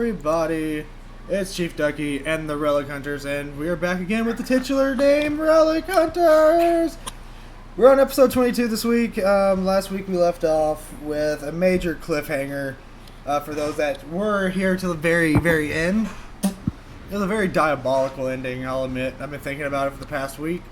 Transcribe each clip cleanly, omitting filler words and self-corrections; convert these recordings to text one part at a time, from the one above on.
Everybody, it's ChiefDucky and the Relic Hunters, and we are back again with the titular name Relic Hunters. We're on episode 22 this week. Last week we left off with a major cliffhanger. For those that were here till the very, very end, it was a very diabolical ending. I'll admit. I've been thinking about it for the past week,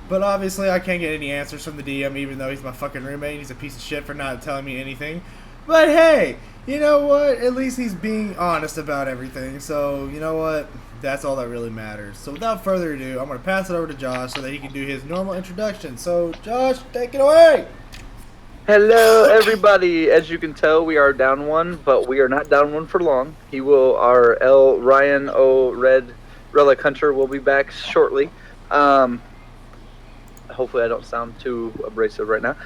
but obviously I can't get any answers from the DM, even though he's my fucking roommate. He's a piece of shit for not telling me anything. But hey, you know what? At least he's being honest about everything. So, you know what? That's all that really matters. So, without further ado, I'm going to pass it over to Josh so that he can do his normal introduction. So, Josh, take it away! Hello, everybody. As you can tell, we are down one, but we are not down one for long. Our L. Ryan O. Red Relic Hunter will be back shortly. Hopefully I don't sound too abrasive right now.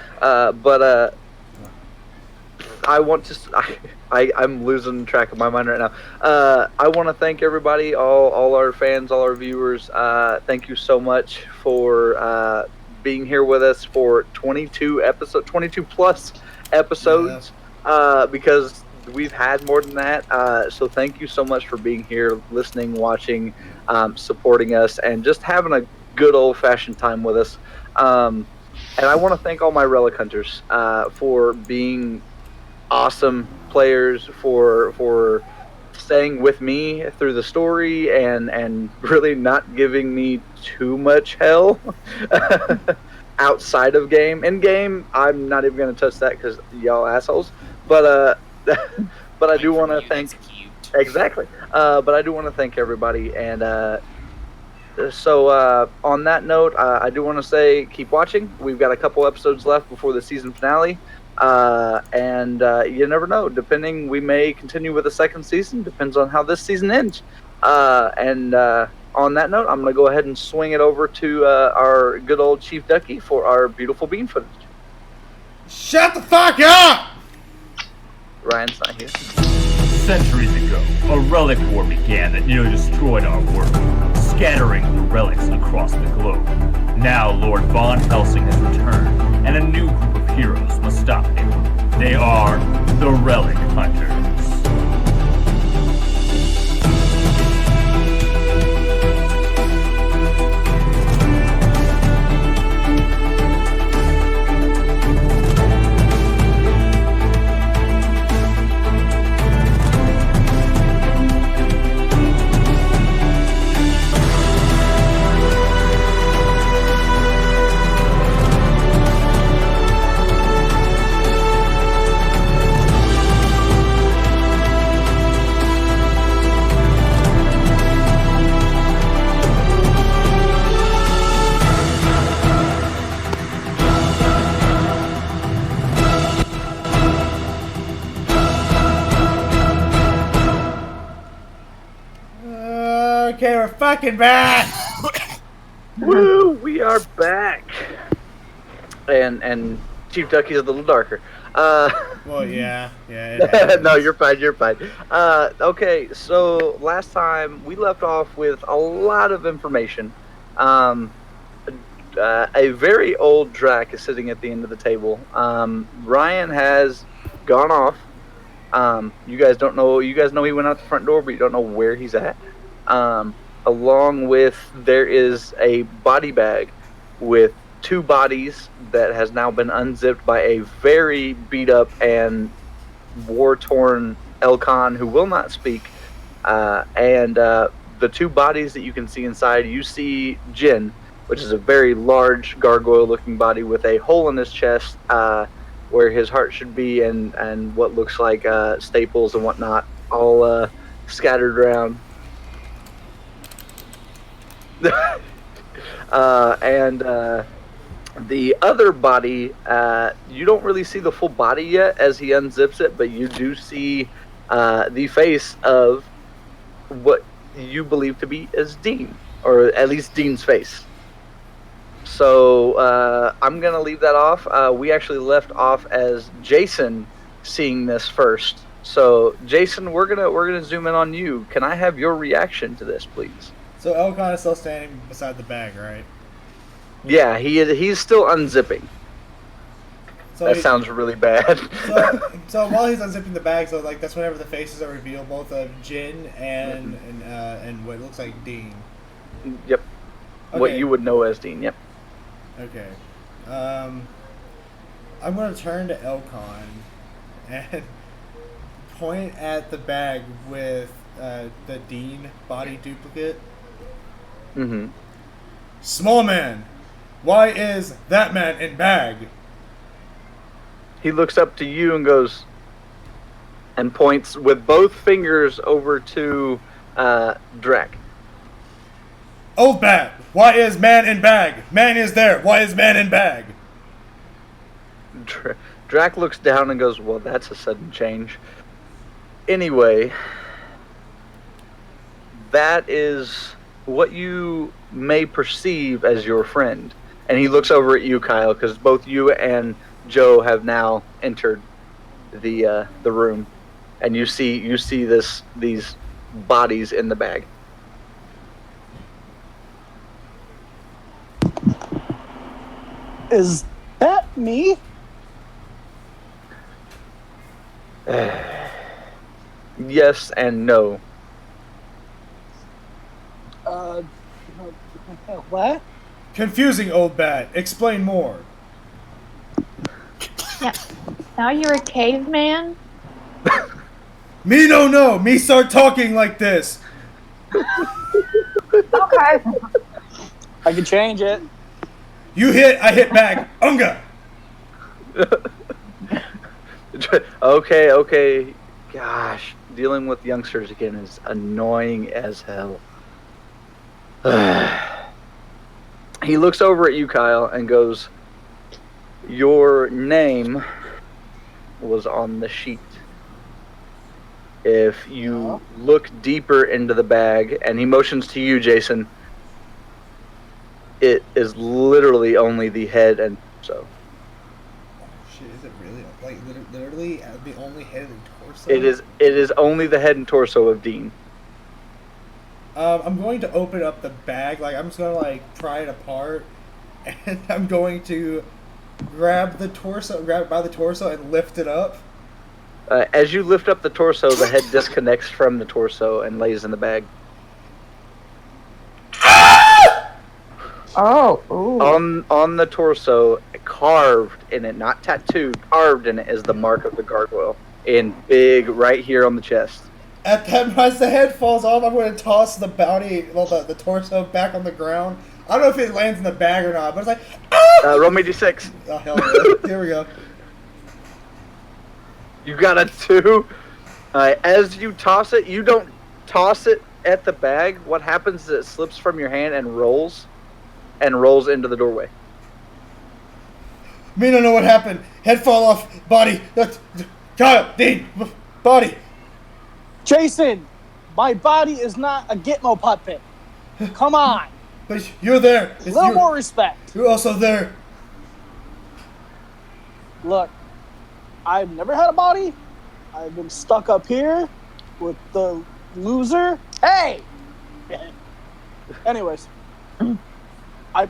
I want to. I'm losing track of my mind right now. I want to thank everybody, all our fans, all our viewers. Thank you so much for being here with us for 22 plus episodes. Yeah. Because we've had more than that. So thank you so much for being here, listening, watching, supporting us, and just having a good old-fashioned time with us. And I want to thank all my Relic Hunters for being awesome players, for staying with me through the story and really not giving me too much hell outside of game. In game, I'm not even going to touch that because y'all assholes. But but I do want to thank exactly. But I do want to thank everybody. And so on that note, I do want to say keep watching. We've got a couple episodes left before the season finale. And you never know. Depending, we may continue with a second season. Depends on how this season ends. And on that note, I'm going to go ahead and swing it over to our good old ChiefDucky for our beautiful bean footage. Shut the fuck up! Ryan's not here. Centuries ago, a relic war began that nearly destroyed our world, scattering the relics across the globe. Now Lord Von Helsing has returned, and a new group of heroes must stop him. They are the Relic Hunters. Okay, we're fucking back! Woo! We are back! And ChiefDucky's a little darker. Well, yeah. No, you're fine. Okay, so last time we left off with a lot of information. A very old Drac is sitting at the end of the table. Ryan has gone off. You guys don't know. You guys know he went out the front door, but you don't know where he's at. Along with, there is a body bag with two bodies that has now been unzipped by a very beat up and war-torn Elcon who will not speak. And the two bodies that you can see inside, you see Jin, which is a very large gargoyle-looking body with a hole in his chest where his heart should be, and what looks like staples and whatnot all scattered around. And the other body, you don't really see the full body yet as he unzips it, but you do see the face of what you believe to be as Dean, or at least Dean's face. So I'm gonna leave that off. We actually left off as Jason seeing this first. So Jason, we're gonna zoom in on you. Can I have your reaction to this, please? So Elcon is still standing beside the bag, right? Yeah, he's still unzipping. So that sounds really bad. So while he's unzipping the bag, so like that's whenever the faces are revealed, both of Jin and what looks like Dean. Yep. Okay. What you would know as Dean. Yep. Okay. I'm going to turn to Elcon and point at the bag with the Dean body duplicate. Mm-hmm. Small man, why is that man in bag? He looks up to you and goes, and points with both fingers over to Drac. Old bat, why is man in bag? Man is there, why is man in bag? Drac looks down and goes, well, that's a sudden change. Anyway, that is what you may perceive as your friend. And he looks over at you, Kyle, because both you and Joe have now entered the room, and you see these bodies in the bag. Is that me? Yes and no. What? Confusing, old bat. Explain more. Yeah. Now you're a caveman? Me no no. Me start talking like this. Okay. I can change it. You hit, I hit back. Unga. Okay. Gosh, dealing with youngsters again is annoying as hell. He looks over at you, Kyle, and goes, your name was on the sheet. If you look deeper into the bag, and he motions to you, Jason, it is literally only the head and torso. Oh shit, is it really? Like, literally the only head and torso? It is only the head and torso of Dean. I'm going to open up the bag. Like, I'm just going to, like, pry it apart. And I'm going to grab it by the torso and lift it up. As you lift up the torso, the head disconnects from the torso and lays in the bag. Oh, ooh. On the torso, carved in it, not tattooed, carved in it is the mark of the gargoyle in big right here on the chest. At that, as the head falls off, I'm going to toss the body, well, the torso back on the ground. I don't know if it lands in the bag or not, but it's like, ah! Roll me d6. Oh, hell yeah. Here we go. You got a 2. As you toss it, you don't toss it at the bag. What happens is it slips from your hand and rolls into the doorway. Me don't know what happened. Head fall off, body. Kyle, Dean, body. Jason, my body is not a Gitmo puppet. Come on. But you're there. A little more respect. You're also there. Look, I've never had a body. I've been stuck up here with the loser. Hey! Anyways, I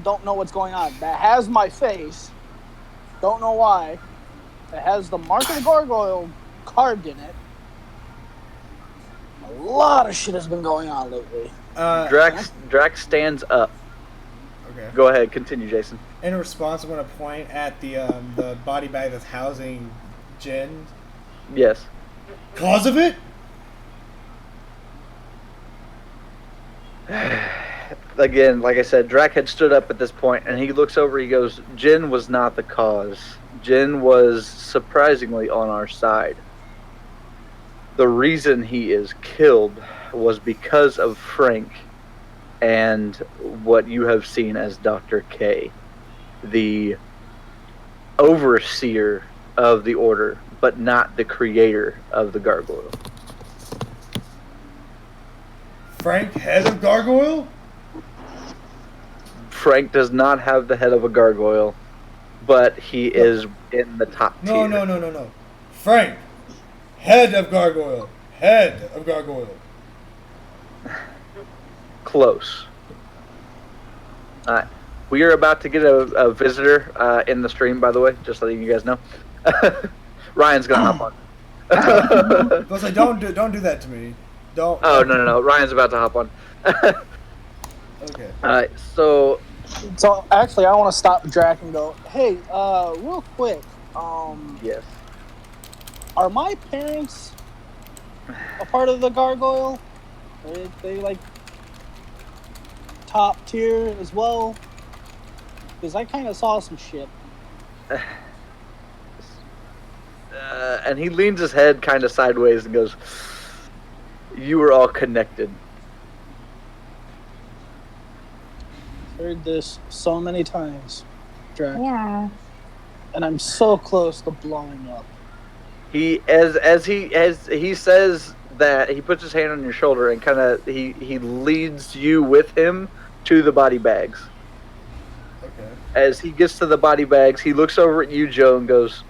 don't know what's going on. That has my face. Don't know why. It has the mark of the gargoyle carved in it. A lot of shit has been going on lately. Drax stands up. Okay. Go ahead, continue, Jason. In response, I'm going to point at the body bag that's housing Jin. Yes. Cause of it? Again, like I said, Drac had stood up at this point, and he looks over, he goes, Jin was not the cause. Jin was surprisingly on our side. The reason he is killed was because of Frank and what you have seen as Dr. K, the overseer of the order, but not the creator of the gargoyle. Frank, head of gargoyle? Frank does not have the head of a gargoyle, but he is in the top tier. No. Frank, head of gargoyle. Head of gargoyle. Close. We are about to get a visitor in the stream, by the way, just letting you guys know. Ryan's gonna hop on. I was like, don't do that to me. Don't. Oh no! Ryan's about to hop on. Okay. All right, so actually, I want to stop Drac and go, hey, real quick, yes, are my parents a part of the gargoyle? Are they like top tier as well? Because I kind of saw some shit. and he leans his head kind of sideways and goes, "You were all connected." Heard this so many times, Drac. Yeah. And I'm so close to blowing up. He as he says that, he puts his hand on your shoulder and kind of he leads you with him to the body bags. Okay. As he gets to the body bags, he looks over at you, Joe, and goes,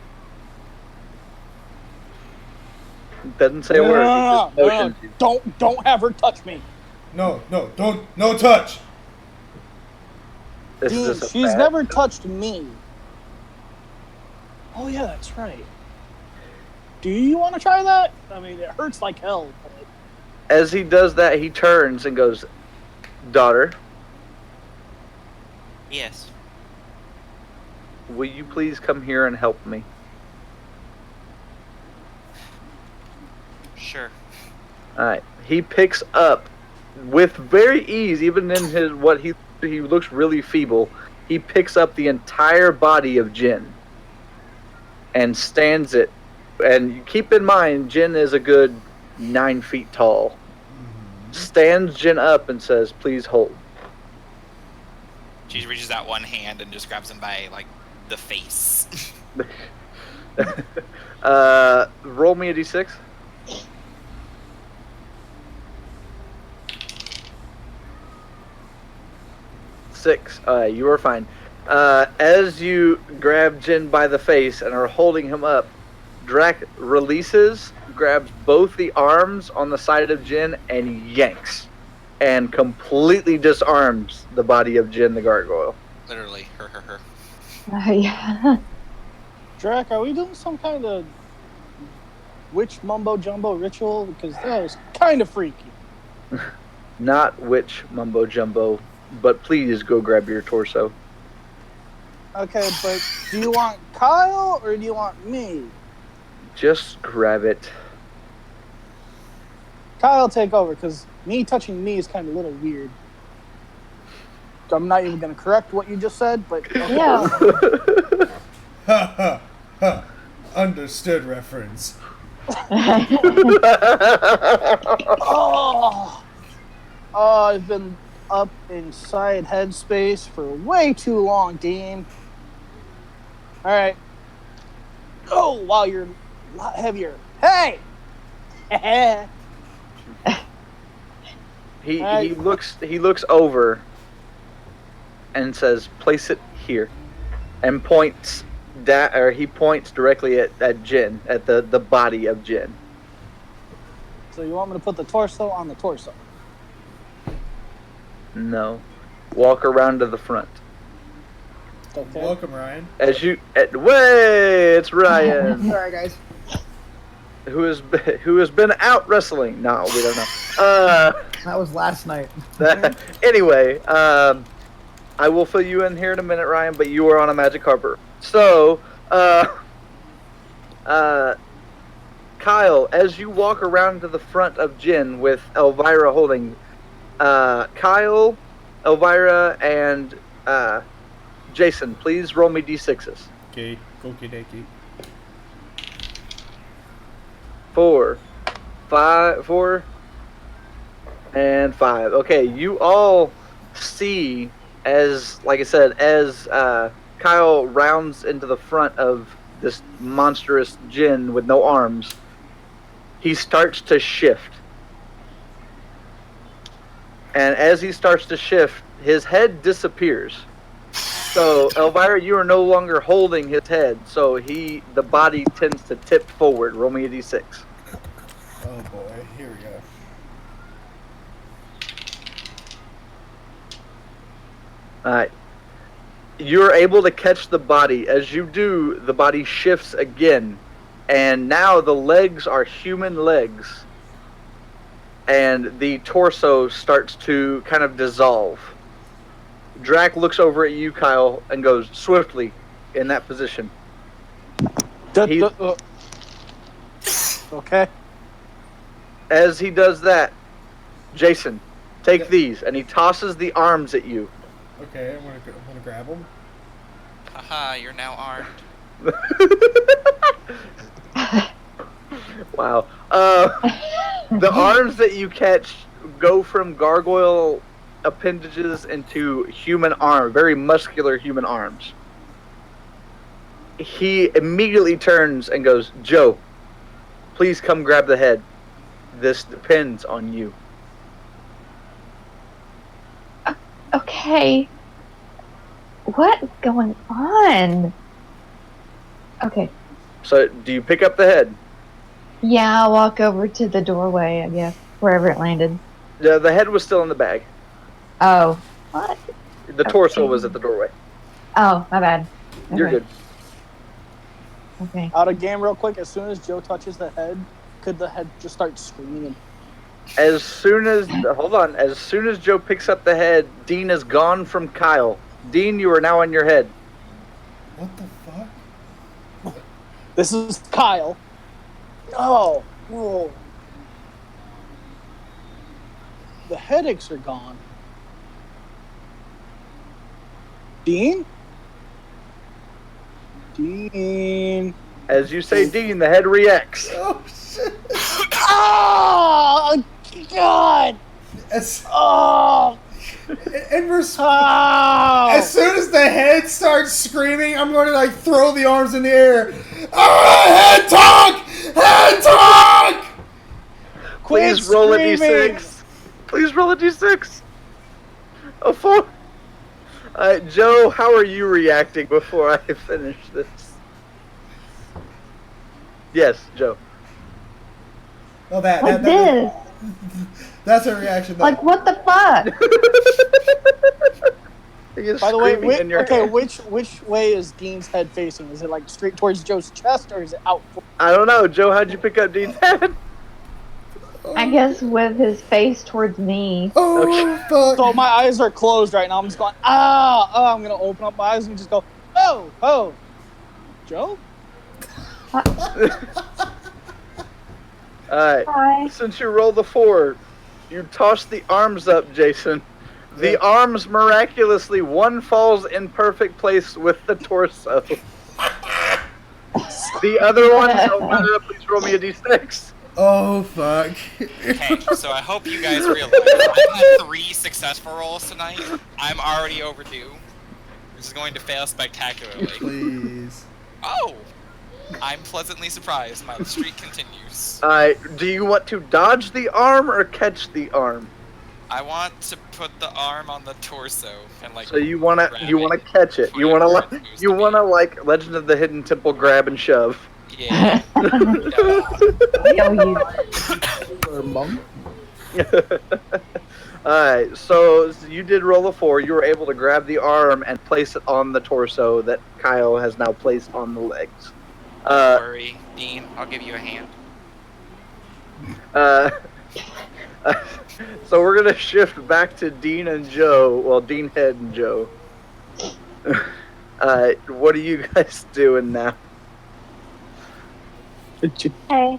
doesn't say a word. He just motions you. Don't have her touch me. No, touch. This Dean, is just a she's bad- never touched me. Oh yeah, that's right. Do you want to try that? I mean, it hurts like hell. But... As he does that, he turns and goes, "Daughter, Yes. will you please come here and help me?" Sure. All right. He picks up with very ease, even in his what he looks really feeble. He picks up the entire body of Jin and stands it. And keep in mind, Jin is a good 9 feet tall. Stands Jin up and says, "Please hold." She reaches out one hand and just grabs him by, like, the face. Roll me a d6. 6. You are fine. As you grab Jin by the face and are holding him up, Drac releases, grabs both the arms on the side of Jin, and yanks. And completely disarms the body of Jin the gargoyle. Literally, her. Yeah. Drac, are we doing some kind of witch mumbo jumbo ritual? Because that was kind of freaky. Not witch mumbo jumbo, but please go grab your torso. Okay, but do you want Kyle or do you want me? Just grab it. Kyle, take over, because me touching me is kind of a little weird. I'm not even going to correct what you just said, but... Okay. Yeah. Ha ha ha. Understood reference. Oh, I've been up inside headspace for way too long, Dean. Alright. Oh, wow, you're a lot heavier. Hey! He looks over and says, "Place it here," and points he points directly at Jin, at the body of Jin. So you want me to put the torso on the torso? No. Walk around to the front. Okay. Welcome, Ryan. It's Ryan, Sorry, guys. who has been out wrestling. No, we don't know. That was last night. Anyway, I will fill you in here in a minute, Ryan, but you are on a magic carpet. So, Kyle, as you walk around to the front of Jin with Elvira holding, Kyle, Elvira, and Jason, please roll me d6s. Okay, okie dokie. 4, and 5. Okay, you all see, as like I said, as Kyle rounds into the front of this monstrous Jin with no arms, he starts to shift. And as he starts to shift, his head disappears. So, Elvira, you are no longer holding his head, so the body tends to tip forward. Roll me a d6. Oh boy, here we go. Alright. You're able to catch the body. As you do, the body shifts again, and now the legs are human legs, and the torso starts to kind of dissolve. Drac looks over at you, Kyle, and goes swiftly in that position. Okay. As he does that, Jason, take these, and he tosses the arms at you. Okay, I'm gonna grab them. Haha, you're now armed. Wow. The arms that you catch go from gargoyle appendages into human arm, very muscular human arms. He immediately turns and goes, Joe, please come grab the head. This depends on you. Okay. What is going on? Okay. So, do you pick up the head? Yeah, I'll walk over to the doorway, I guess, wherever it landed. The head was still in the bag. Oh. What? The torso was at the doorway. Oh, my bad. Okay. You're good. Okay. Out of game real quick, as soon as Joe touches the head, could the head just start screaming? As soon as Joe picks up the head, Dean is gone from Kyle. Dean, you are now on your head. What the fuck? This is Kyle. Oh. Whoa. The headaches are gone. Dean? Dean. As you say Dean, the head reacts. Oh shit! Oh, God! Oh! And we're Oh! as soon as the head starts screaming, I'm going to like throw the arms in the air. Head talk! Head talk! Please roll a d6. Please roll a d6. A 4. Joe, how are you reacting before I finish this? Yes, Joe. Oh, Like this. that's a reaction. Like, what the fuck? By the way, head. which way is Dean's head facing? Is it like straight towards Joe's chest, or is it out? I don't know. Joe, how'd you pick up Dean's head? I guess with his face towards me. Oh, fuck. So my eyes are closed right now. I'm just going, I'm going to open up my eyes and just go, oh. Joe? Alright. Hi. Since you rolled the 4, you toss the arms up, Jason. The arms miraculously, one falls in perfect place with the torso. The other one, please roll me a d6. Oh, fuck. Okay, so I hope you guys realize I've had 3 successful rolls tonight. I'm already overdue. This is going to fail spectacularly. Please. Oh! I'm pleasantly surprised. My streak continues. Do you want to dodge the arm or catch the arm? I want to put the arm on the torso and like. So you wanna catch it. You wanna like Legend of the Hidden Temple grab and shove. Yeah. Alright, so you did roll a 4. You were able to grab the arm and place it on the torso that Kyle has now placed on the legs. Don't worry, Dean. I'll give you a hand. So we're gonna shift back to Dean and Joe. Well, Dean, Head, and Joe. What are you guys doing now? Hey.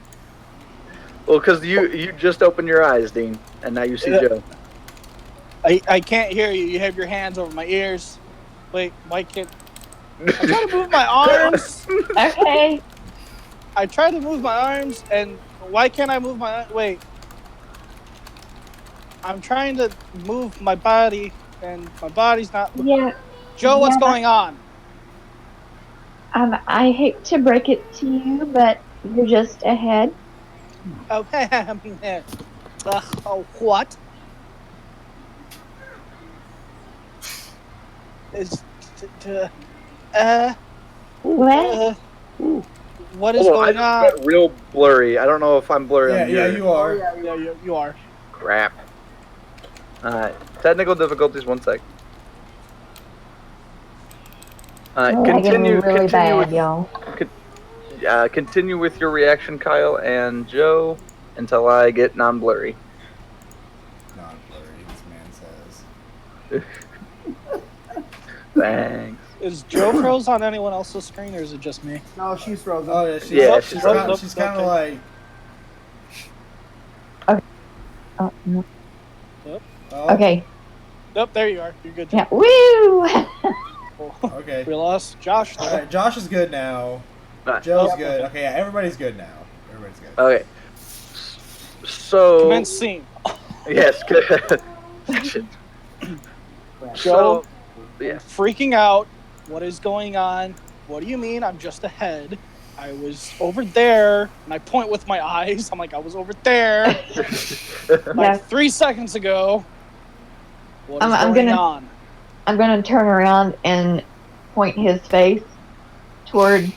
Well, because you just opened your eyes, Dean, and now you see Joe. I can't hear you. You have your hands over my ears. Wait, why can't... I try to move my arms. Okay. I try to move my arms, and why can't I move my... Wait. I'm trying to move my body, and my body's not... Yeah. Joe, what's going on? I hate to break it to you, but you're just ahead. Okay. What? What? What is going on? I just got real blurry. I don't know if I'm blurry on Yeah, you are. Yeah, you are. Crap. Alright. Technical difficulties, 1 sec. Lagging really bad, y'all. Continue with your reaction, Kyle and Joe, until I get non-blurry. Non-blurry, this man says. Thanks. Is Joe froze on anyone else's screen, or is it just me? No, she's frozen. Oh yeah, she's Yeah, kind of like. Oh, no. Oh, Okay. Nope, there you are. You're good. Yeah. Woo! Okay. We lost Josh. All right, Josh is good now. Right. Joe's good. Okay, yeah, everybody's good now. Everybody's good. Okay. So. Commence scene. Yes. Good. Joe, yeah. freaking out. What is going on? What do you mean? I'm just ahead. I was over there, and I point with my eyes. I'm like, I was over there. Like 3 seconds ago. What is going on? I'm gonna turn around and point his face toward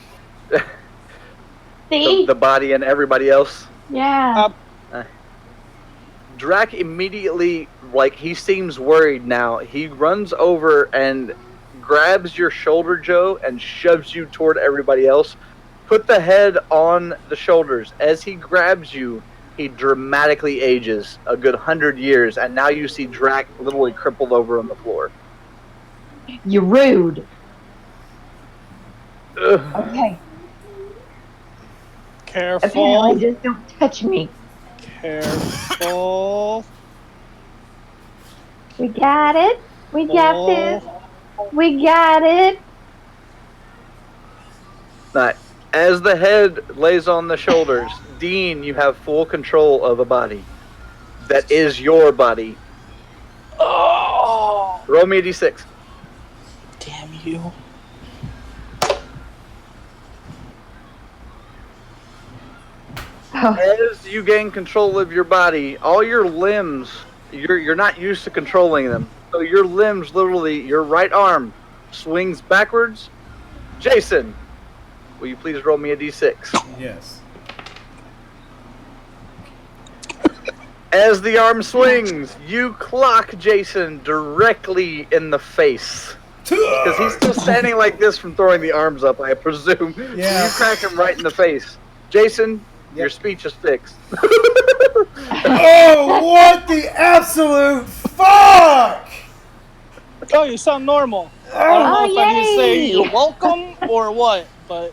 the body and everybody else. Yeah. Drac immediately, like, he seems worried now. He runs over and grabs your shoulder, Joe, and shoves you toward everybody else. Put the head on the shoulders. As he grabs you, he dramatically ages a good 100 years, and now you see Drac literally crippled over on the floor. You're rude. Ugh. Okay. Careful. Apparently, just don't touch me. Careful. We got it. We got this. We got it. Right. As the head lays on the shoulders, Dean, you have full control of a body. That is your body. Oh! Roll me a d6. Damn you. Oh. As you gain control of your body, all your limbs, you're not used to controlling them. So your limbs, literally, your right arm swings backwards. Jason, will you please roll me a d6? Yes. As the arm swings, you clock Jason directly in the face. Because he's still standing like this from throwing the arms up, I presume. Yeah. You crack him right in the face. Jason, your speech is fixed. Oh, what the absolute fuck! Oh, you sound normal. I don't know if I need to say yay! you're welcome or what, but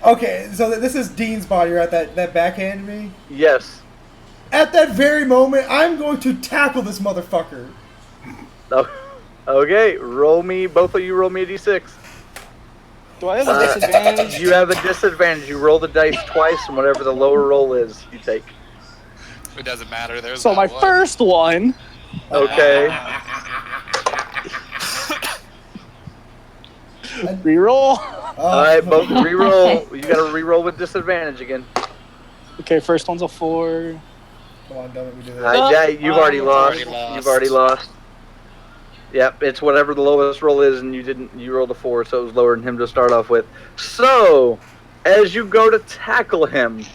Okay, so this is Dean's body, right? That backhand me? Yes. At that very moment, I'm going to tackle this motherfucker. Oh, okay, both of you roll me a d6. do I have a disadvantage? You have a disadvantage. You roll the dice twice, and whatever the lower roll is, you take. It doesn't matter. There's So that my one. first one. Okay. Reroll. Alright, both reroll. You gotta reroll with disadvantage again. Okay, first one's a 4. Come on, don't let me do that. Alright, yeah, you've already lost. already lost. You've already lost. Yep, it's whatever the lowest roll is, and you rolled a 4, so it was lower than him to start off with. So, as you go to tackle him,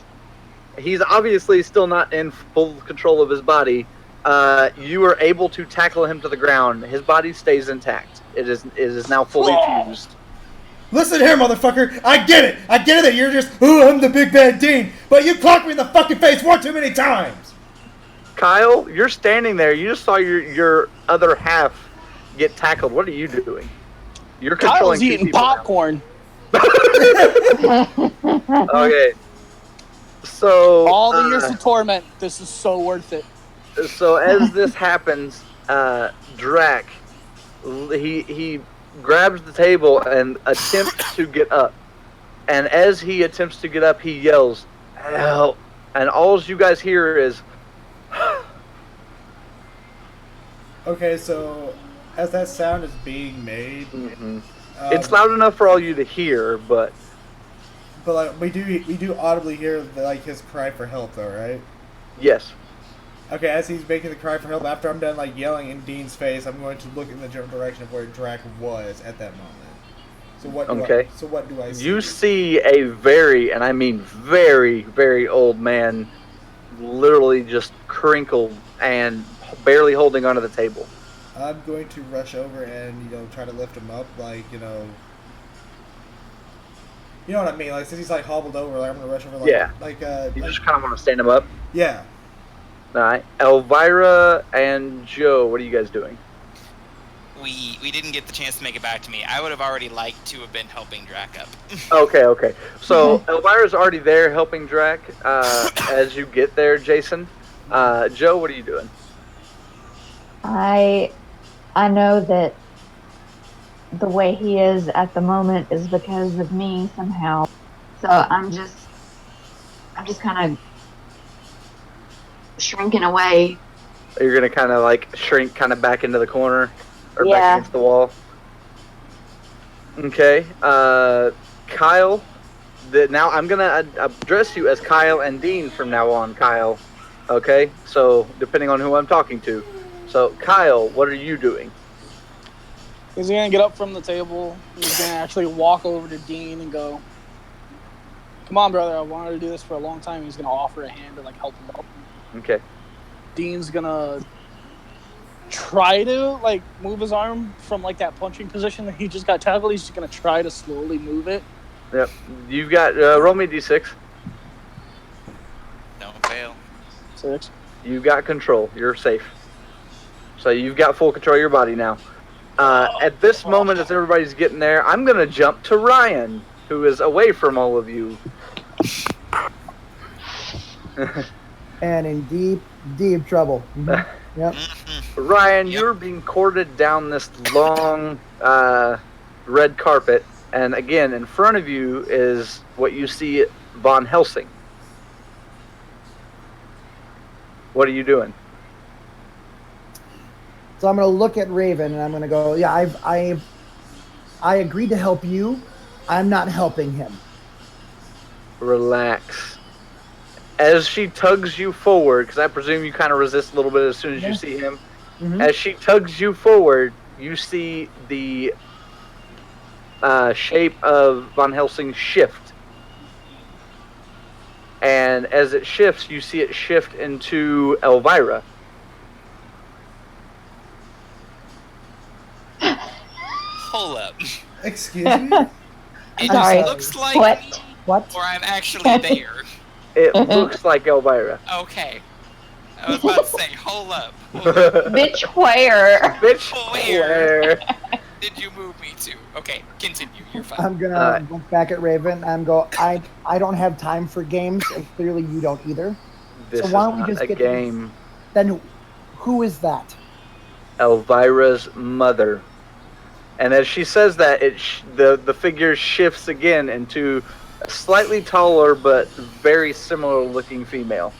he's obviously still not in full control of his body. You are able to tackle him to the ground. His body stays intact. It is now fully fused. Listen here, motherfucker. I get it. I get it that you're just, I'm the big bad Dean. But you clocked me in the fucking face one too many times. Kyle, you're standing there. You just saw your other half get tackled. What are you doing? You're controlling Kyle's eating popcorn. Okay. So All the years of torment. This is so worth it. So as this happens, Drac, he grabs the table and attempts to get up. And as he attempts to get up, he yells, "Help!" And all you guys hear is, Okay, so as that sound is being made, it's loud enough for all you to hear, but like we do audibly hear like his cry for help, though, right? yes. Okay, as he's making the cry for help, after I'm done like yelling in Dean's face, I'm going to look in the general direction of where Drac was at that moment. So what? What do I see? You see a very, and I mean very, very old man, literally just crinkled and barely holding onto the table. I'm going to rush over and try to lift him up, like You know what I mean? Like, since he's like hobbled over, like I'm gonna rush over. Like, Yeah. You just kind of want to stand him up. Yeah. All right. Elvira and Joe, what are you guys doing? We didn't get the chance to make it back to me. I would have already liked to have been helping Drac up. Okay. So Elvira's already there helping Drac. As you get there, Jason. Joe, what are you doing? I know that the way he is at the moment is because of me somehow. So I'm just kind of shrinking away. You're gonna kind of like shrink kind of back into the corner or back Yeah. against the wall. Okay. Kyle. Now I'm gonna address you as Kyle and Dean from now on, Kyle. Okay. So depending on who I'm talking to. So Kyle, what are you doing? He's gonna get up from the table. He's gonna actually walk over to Dean and go, "Come on, brother. I wanted to do this for a long time." He's gonna offer a hand to like help him up. Okay. Dean's gonna try to like move his arm from like that punching position that he just got tackled. He's just gonna try to slowly move it. Yep. You've got roll me d6. Don't fail. 6. You've got control. You're safe. So you've got full control of your body now. At this moment, as everybody's getting there, I'm going to jump to Ryan, who is away from all of you. And in deep trouble. Mm-hmm. Yep. Ryan, you're being courted down this long red carpet, and again, in front of you is what you see Von Helsing. What are you doing? So I'm going to look at Raven and I'm going to go, yeah, I agreed to help you. I'm not helping him. Relax. As she tugs you forward, because I presume you kind of resist a little bit as soon as you see him. Mm-hmm. As she tugs you forward, you see the shape of Von Helsing shift. And as it shifts, you see it shift into Elvira. Hold up. Excuse me? It Sorry. just looks like What? or I'm actually there. It looks like Elvira. Okay. I was about to say, hold up. Bitch, where? Bitch, Where? where? Did you move me to? Okay, continue. You're fine. I'm going to look back at Raven and go, I don't have time for games, and clearly you don't either. This So is why don't we not just a get game. Then who is that? Elvira's mother. And as she says that, the figure shifts again into a slightly taller but very similar looking female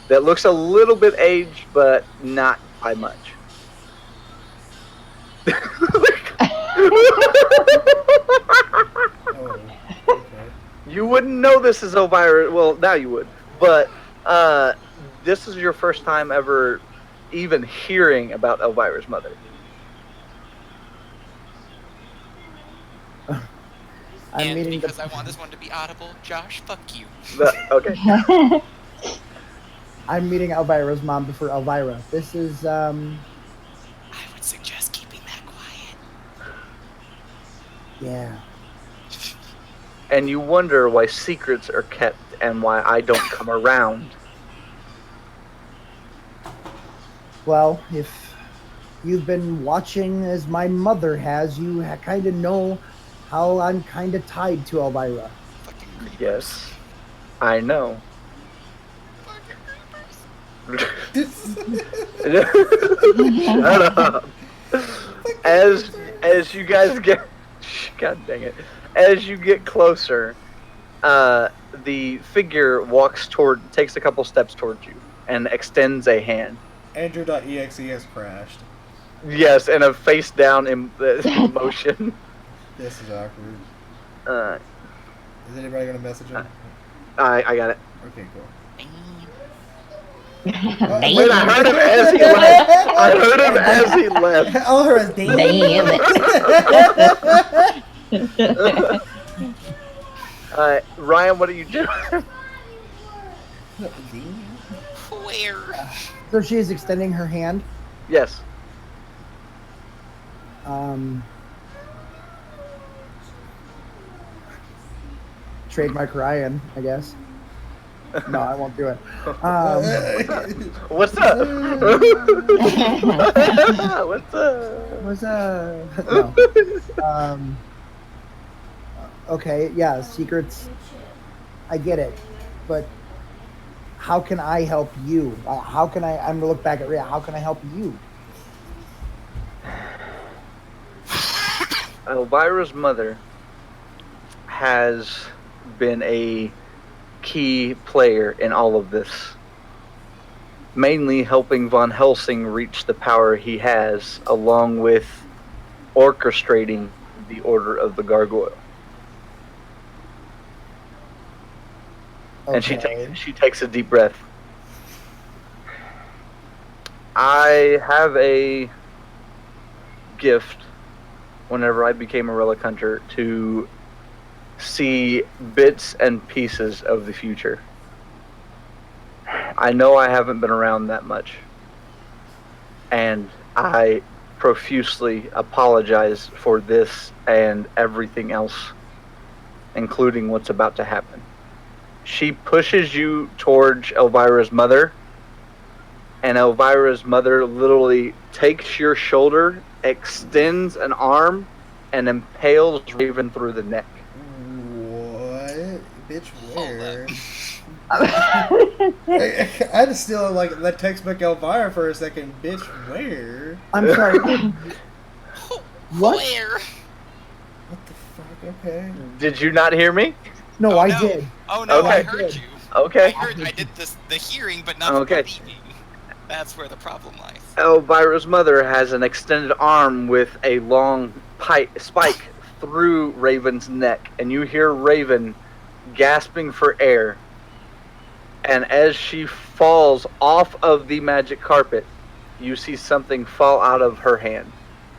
that looks a little bit aged, but not by much. Oh, okay. You wouldn't know this is Elvira. Well, now you would. But this is your first time ever even hearing about Elvira's mother. I'm And meeting because I want this one to be audible, Josh, fuck you. Okay. I'm meeting Elvira's mom before Elvira. This is I would suggest keeping that quiet. yeah. And you wonder why secrets are kept and why I don't come around. Well, if you've been watching as my mother has, you kind of know how I'm kind of tied to Elvira. Fucking creepers. Yes, I know. Shut up. As you guys get, God dang it, as you get closer, the figure takes a couple steps towards you and extends a hand. Andrew.exe has crashed. Yes, and a face down in motion. This is awkward. Is anybody gonna message him? I got it. Okay, cool. Wait, I heard him as he left. I heard him as he left. Oh, her as Damn it. Ryan, what are you doing? Where? So she is extending her hand. Yes. trademark Ryan, I guess. No, I won't do it. What's up? What's up? Was no. Okay, yeah, secrets. I get it, but how can I help you? How can I? I'm gonna look back at Rhea. How can I help you? Elvira's mother has been a key player in all of this, mainly helping Von Helsing reach the power he has, along with orchestrating the Order of the Gargoyle. And she takes a deep breath. I have a gift whenever I became a relic hunter to see bits and pieces of the future. I know I haven't been around that much, and I profusely apologize for this and everything else, including what's about to happen. She pushes you towards Elvira's mother, and Elvira's mother literally takes your shoulder, extends an arm, and impales Raven through the neck. What? Bitch, where? Oh. I had to steal that textbook Elvira for a second. Bitch, where? I'm sorry. What? Where? What the fuck? Okay. Did you not hear me? No, Oh, I no. did. Oh no, Okay. I heard you. Okay. I did the hearing, but not Okay. the believing. That's where the problem lies. Elvira's mother has an extended arm with a long spike through Raven's neck, and you hear Raven gasping for air. And as she falls off of the magic carpet, you see something fall out of her hand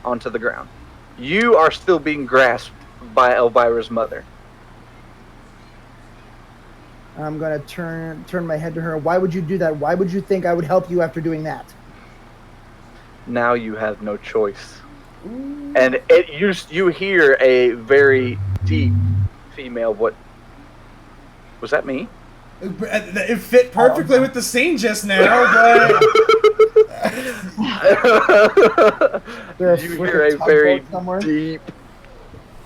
onto the ground. You are still being grasped by Elvira's mother. I'm gonna turn my head to her. Why would you do that? Why would you think I would help you after doing that? Now you have no choice. And you hear a very deep female. What was that? Me? It fit perfectly with the scene just now, but You hear a very deep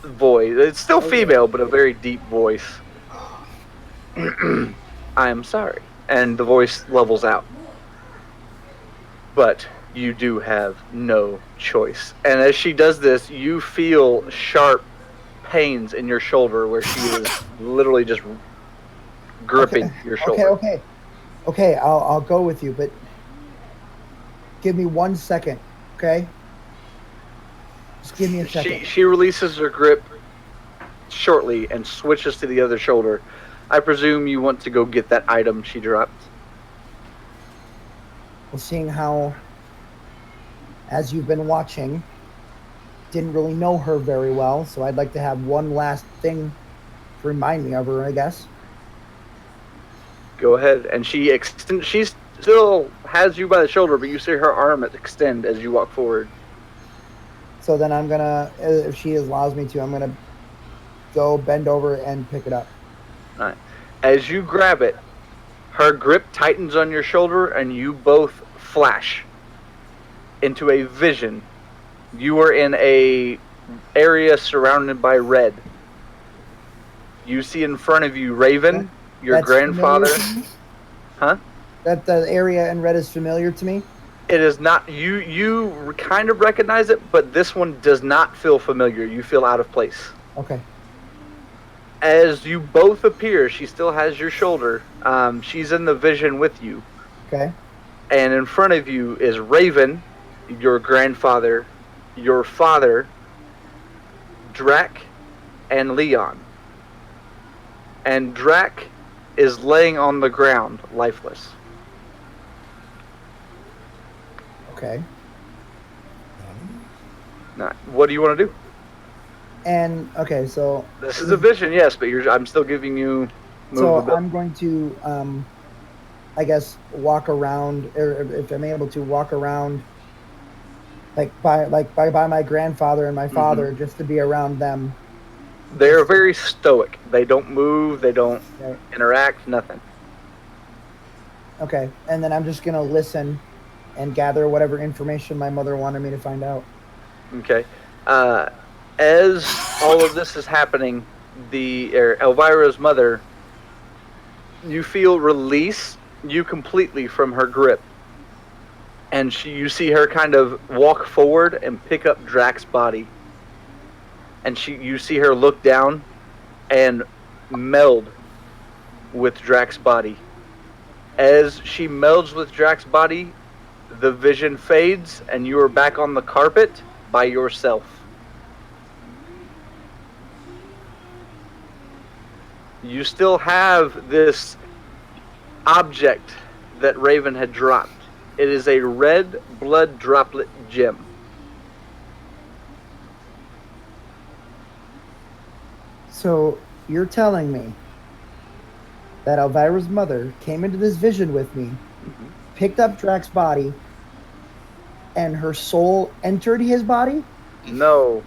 voice. It's still female, but a very deep voice. I am sorry. And the voice levels out. But you do have no choice. And as she does this, you feel sharp pains in your shoulder where she is literally just gripping your shoulder. Okay, I'll go with you, but give me 1 second, okay? Just give me a second. She releases her grip shortly and switches to the other shoulder. I presume you want to go get that item she dropped. Well, seeing how, as you've been watching, didn't really know her very well, so I'd like to have one last thing to remind me of her, I guess. Go ahead. And she still has you by the shoulder, but you see her arm extend as you walk forward. So then I'm gonna, if she allows me to, I'm gonna go bend over and pick it up. All right. As you grab it, her grip tightens on your shoulder, and you both flash into a vision. You are in a area surrounded by red. You see in front of you Raven, your That's grandfather. Huh? That the area in red is familiar to me? It is not. You kind of recognize it, but this one does not feel familiar. You feel out of place. Okay. As you both appear, she still has your shoulder. She's in the vision with you. Okay. And in front of you is Raven, your grandfather, your father, Drac, and Leon. And Drac is laying on the ground, lifeless. Okay. Now, what do you want to do? And okay, so This is a vision, yes, but I'm still giving you. so I'm going to, I guess, walk around, or if I'm able to walk around, by my grandfather and my father, just to be around them, They're very stoic. They don't move. They don't Right. interact. Nothing. Okay, and then I'm just gonna listen and gather whatever information my mother wanted me to find out. Okay. As all of this is happening, Elvira's mother, you feel release you completely from her grip, and you see her kind of walk forward and pick up Drax's body, and you see her look down and meld with Drax's body. As she melds with Drax's body, the vision fades, and you are back on the carpet by yourself. You still have this object that Raven had dropped. It is a red blood droplet gem. So you're telling me that Elvira's mother came into this vision with me, picked up Drax's body, and her soul entered his body? No.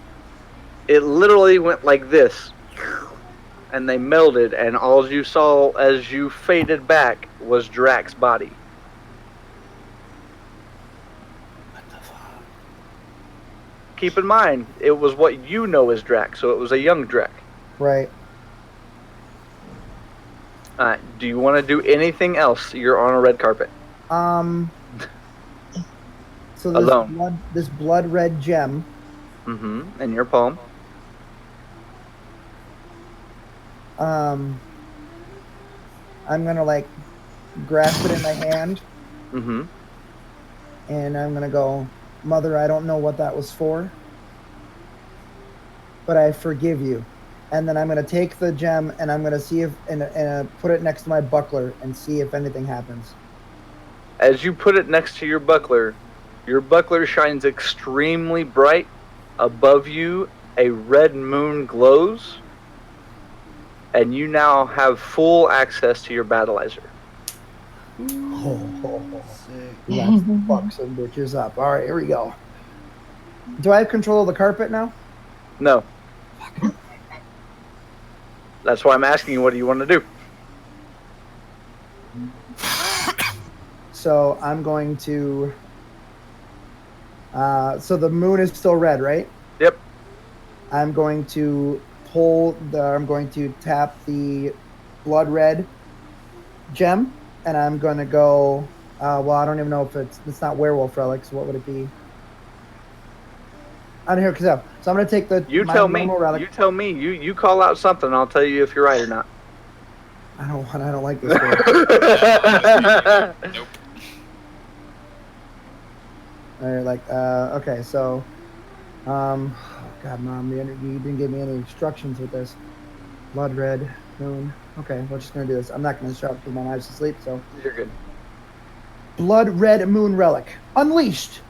It literally went like this. And they melded, and all you saw as you faded back was Drax's body. What the fuck? Keep in mind, it was what you know as Drax, so it was a young Drax. Right. Do you want to do anything else? You're on a red carpet. So Alone. This blood red gem. Mm-hmm. In your palm. I'm gonna like grasp it in my hand. Mm-hmm. And I'm gonna go, Mother, I don't know what that was for, but I forgive you. And then I'm gonna take the gem and I'm gonna see if and put it next to my buckler and see if anything happens. As you put it next to your buckler shines extremely bright. Above you, a red moon glows, and you now have full access to your battleizer. Sick. Let's fuck some bitches up. All right, here we go. Do I have control of the carpet now? No. That's why I'm asking you, what do you want to do? So I'm going to. So the moon is still red, right? Yep. I'm going to I'm going to tap the blood red gem, and I'm going to go. Well, I don't even know if it's not werewolf relic. So what would it be? I don't hear because so I'm going to take the. You my tell me. normal relic. You tell me. You call out something, and I'll tell you if you're right or not. I don't like this one. Nope. Or like, okay, so, oh God, Mom, you didn't give me any instructions with this. Blood red moon. Okay, we're just gonna do this. I'm not gonna shout because my wife's asleep. So, You're good. blood red moon relic unleashed.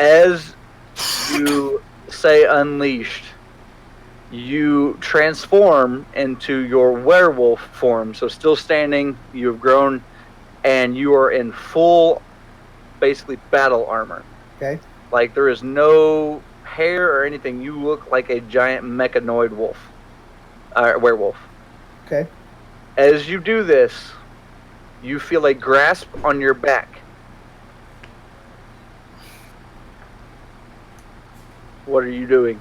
As you say unleashed, you transform into your werewolf form. So still standing, you've grown, and you are in full, basically, battle armor. Okay. Like, there is no hair or anything. You look like a giant mechanoid werewolf. Okay. As you do this, you feel a grasp on your back. What are you doing?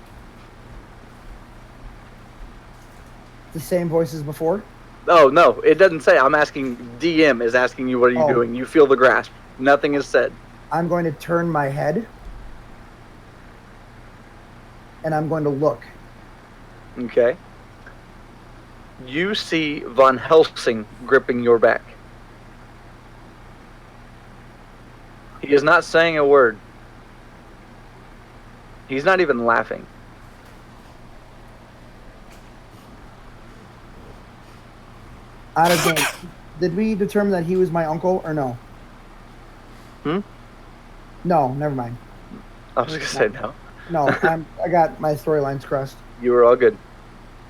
The same voice as before. Oh, no, it doesn't say. I'm asking, DM is asking you, what are you Oh. doing? You feel the grasp. Nothing is said. I'm going to turn my head, and I'm going to look. Okay. You see Von Helsing gripping your back. He is not saying a word. He's not even laughing. Out of game. Did we determine that he was my uncle or no? No, never mind. I was going to say no. No, I got my storylines crossed. You were all good.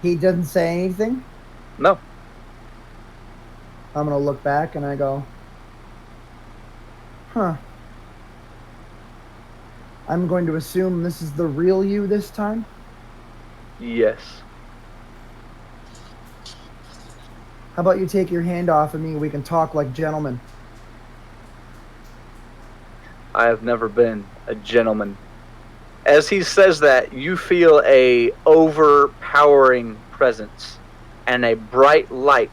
He doesn't say anything. No. I'm gonna look back and I go, huh. I'm going to assume this is the real you this time. Yes. How about you take your hand off of me and we can talk like gentlemen? I have never been a gentleman. As he says that, you feel a overpowering presence and a bright light.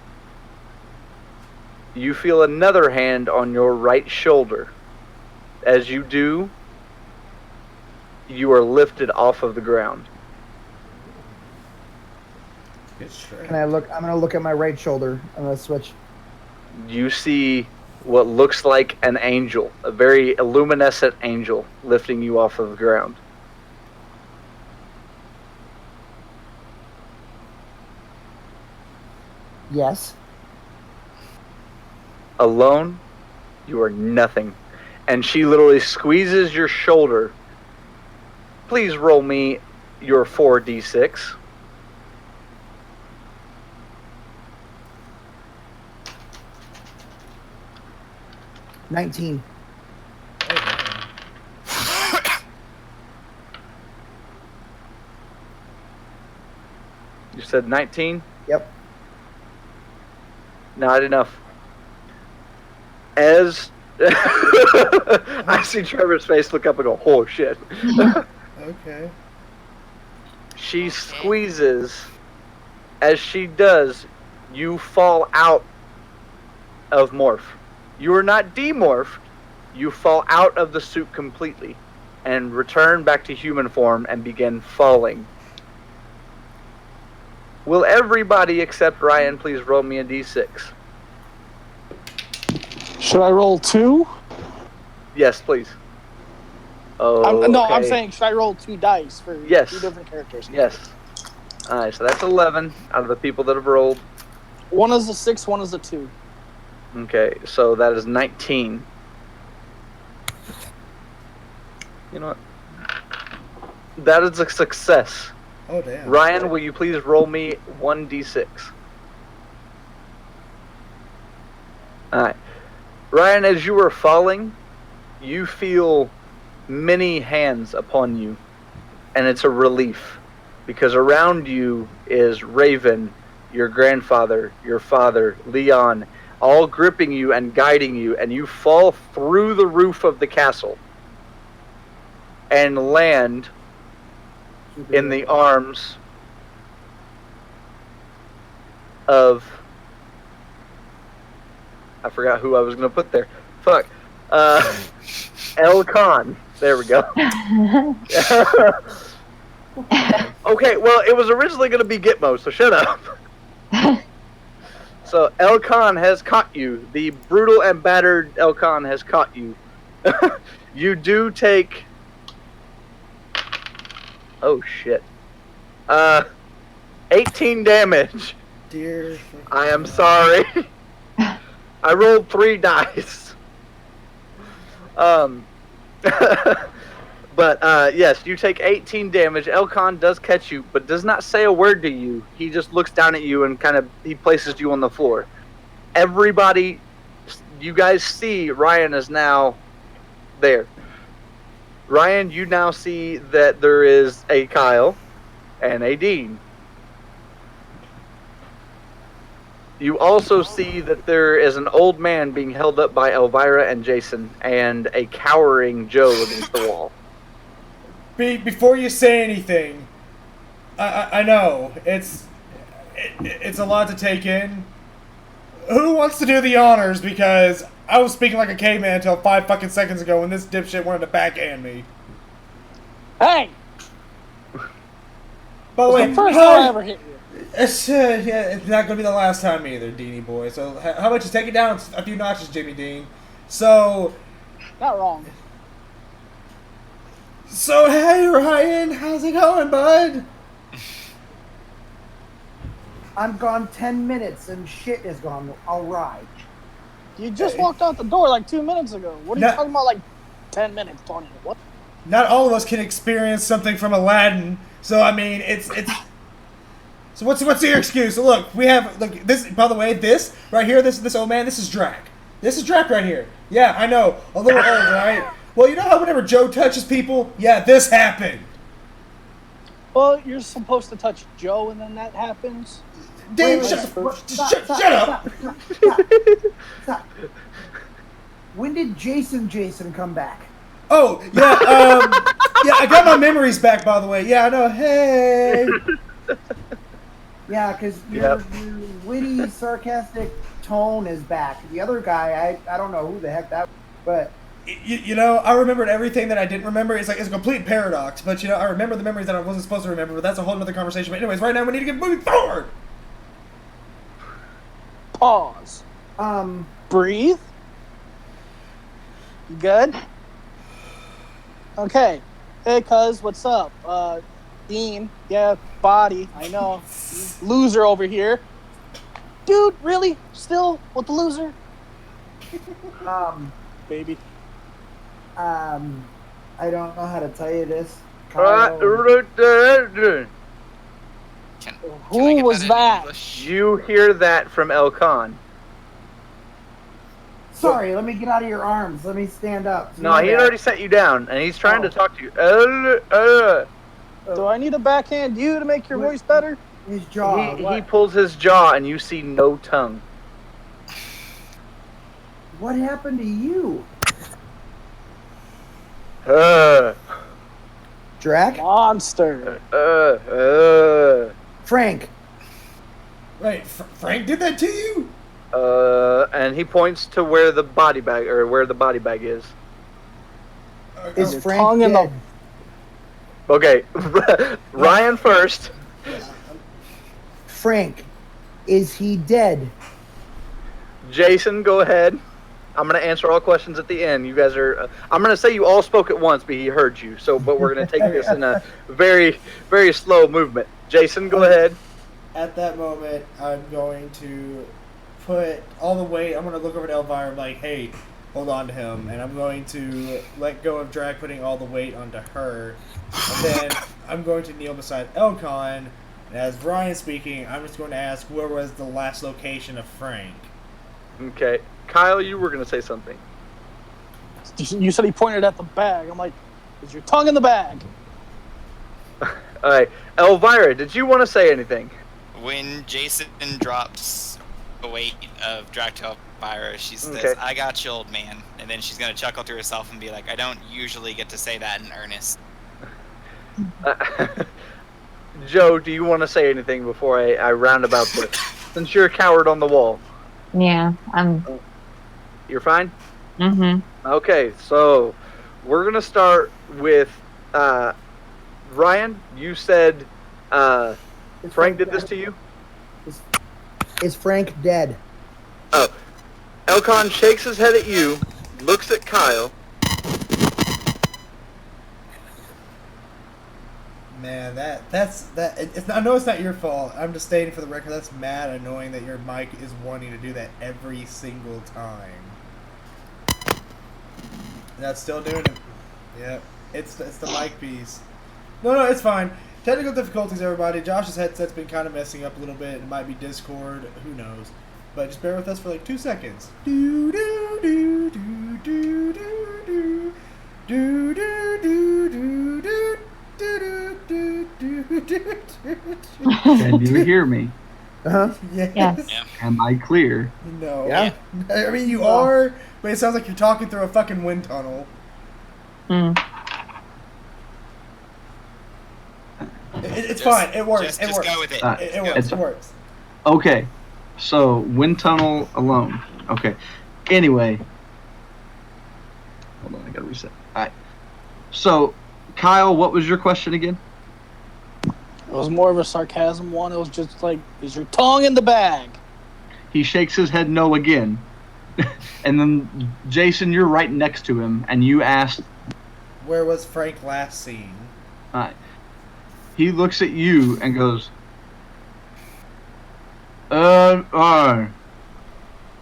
You feel another hand on your right shoulder. As you do, you are lifted off of the ground. Good straight. And I'm gonna look at my right shoulder. I'm gonna switch. You see what looks like an angel, a very luminescent angel, lifting you off of the ground. Yes. Alone, you are nothing. And she literally squeezes your shoulder. Please roll me your 4d6. $19. You said 19? Yep. Not enough. As I see Trevor's face look up and go, oh shit. Okay. She squeezes. As she does, you fall out of morph. You are not demorphed. You fall out of the suit completely and return back to human form and begin falling. Will everybody except Ryan please roll me a d6? Should I roll 2? Yes, please. Oh, No, I'm saying, should I roll 2 dice for Yes. 2 different characters? Yes. Alright, so that's 11 out of the people that have rolled. One is a 6, one is a 2. Okay, so that is 19. You know what? That is a success. Oh, damn. Ryan, will you please roll me 1d6? Alright. Ryan, as you are falling, you feel many hands upon you. And it's a relief. Because around you is Raven, your grandfather, your father, Leon, all gripping you and guiding you. And you fall through the roof of the castle. And land in the arms of... I forgot who I was going to put there. Fuck. El Khan. There we go. Okay, well, it was originally going to be Gitmo, so shut up. So, El Khan has caught you. The brutal and battered El Khan has caught you. You do take... Oh, shit. 18 damage. Dear. I am sorry. I rolled 3 dice. But, yes, you take 18 damage. Elkon does catch you, but does not say a word to you. He just looks down at you and he places you on the floor. Everybody, you guys see Ryan is now there. Ryan, you now see that there is a Kyle and a Dean. You also see that there is an old man being held up by Elvira and Jason, and a cowering Joe against the wall. Before you say anything, I know it's a lot to take in. Who wants to do the honors? Because I was speaking like a caveman until 5 fucking seconds ago when this dipshit wanted to backhand me. Hey! By the way, the first time I ever hit you. It's not gonna be the last time either, Deanie boy. So how about you take it down a few notches, Jimmy Dean? So Not wrong. hey Ryan, how's it going, bud? I'm gone 10 minutes and shit is gone. All right. You just walked out the door like 2 minutes ago. What are you talking about like 10 minutes, Tony? What? Not all of us can experience something from Aladdin. So I mean, it's. So what's your excuse? Look, we have this. By the way, this right here, this old man, this is Drac. This is Drac right here. Yeah, I know, a little old, right? Well, you know how whenever Joe touches people, yeah, this happened. Well, you're supposed to touch Joe, and then that happens. Dave, Wait, shut up. Stop. When did Jason come back? Oh, yeah, yeah, I got my memories back, by the way. Yeah, I know. Hey. Yeah, because your witty, sarcastic tone is back. The other guy, I don't know who the heck that was, but... You know, I remembered everything that I didn't remember. It's a complete paradox. But, you know, I remember the memories that I wasn't supposed to remember, but that's a whole other conversation. But anyways, right now we need to get moving forward. Pause. Breathe. You good? Okay. Hey, cuz, what's up? Dean. Yeah, body. I know. Loser over here. Dude, really? Still with the loser? Baby. I don't know how to tell you this. Can I Who get was in that? English? You hear that from Elcon. Sorry, let me get out of your arms. Let me stand up. No, he had already set you down, and he's trying to talk to you. Do I need to backhand you to make your voice better? His jaw. He pulls his jaw, and you see no tongue. What happened to you? Drac? Monster. Frank. Wait, Frank did that to you? And he points to where the body bag is. Is Your Frank tongue in dead? Okay, Ryan first. Frank, is he dead? Jason, go ahead. I'm gonna answer all questions at the end. You guys are. I'm gonna say you all spoke at once, but he heard you. But we're gonna take this in a very, very slow movement. Jason, go ahead. At that moment, I'm going to put all the weight. I'm going to look over to Elvira and be like, hey, hold on to him. And I'm going to let go of Drag, putting all the weight onto her. And then I'm going to kneel beside Elcon. And as Ryan's speaking, I'm just going to ask, where was the last location of Frank? Okay. Kyle, you were going to say something. You said he pointed at the bag. I'm like, is your tongue in the bag? All right. Elvira, did you want to say anything? When Jason drops the weight of Dracto Elvira, she says, Okay. I got you, old man. And then she's going to chuckle to herself and be like, I don't usually get to say that in earnest. Joe, do you want to say anything before I round about this? Since you're a coward on the wall. Yeah, I'm. You're fine? Mm-hmm. Okay, so we're going to start with Ryan. You said Frank did this to you? Is Frank dead? Oh. Elcon shakes his head at you, looks at Kyle. Man, I know it's not your fault. I'm just stating for the record, that's mad annoying that your mic is wanting to do that every single time. That's still doing it. Yep, it's the mic piece. No, it's fine. Technical difficulties, everybody. Josh's headset's been kind of messing up a little bit. It might be Discord. Who knows? But just bear with us for like 2 seconds. Do do do do do do do do do do do. Can you hear me? Yes. Yeah. Am I clear? No. Yeah. I mean, you are, but it sounds like you're talking through a fucking wind tunnel. It's fine. It works. It Just works. go with it. It works. It works. Okay, so wind tunnel alone. Okay. Anyway, hold on, I gotta reset. All right. So, Kyle, what was your question again? It was more of a sarcasm one. It was just like, is your tongue in the bag? He shakes his head no again. And then, Jason, you're right next to him, and you asked... Where was Frank last seen? He looks at you and goes...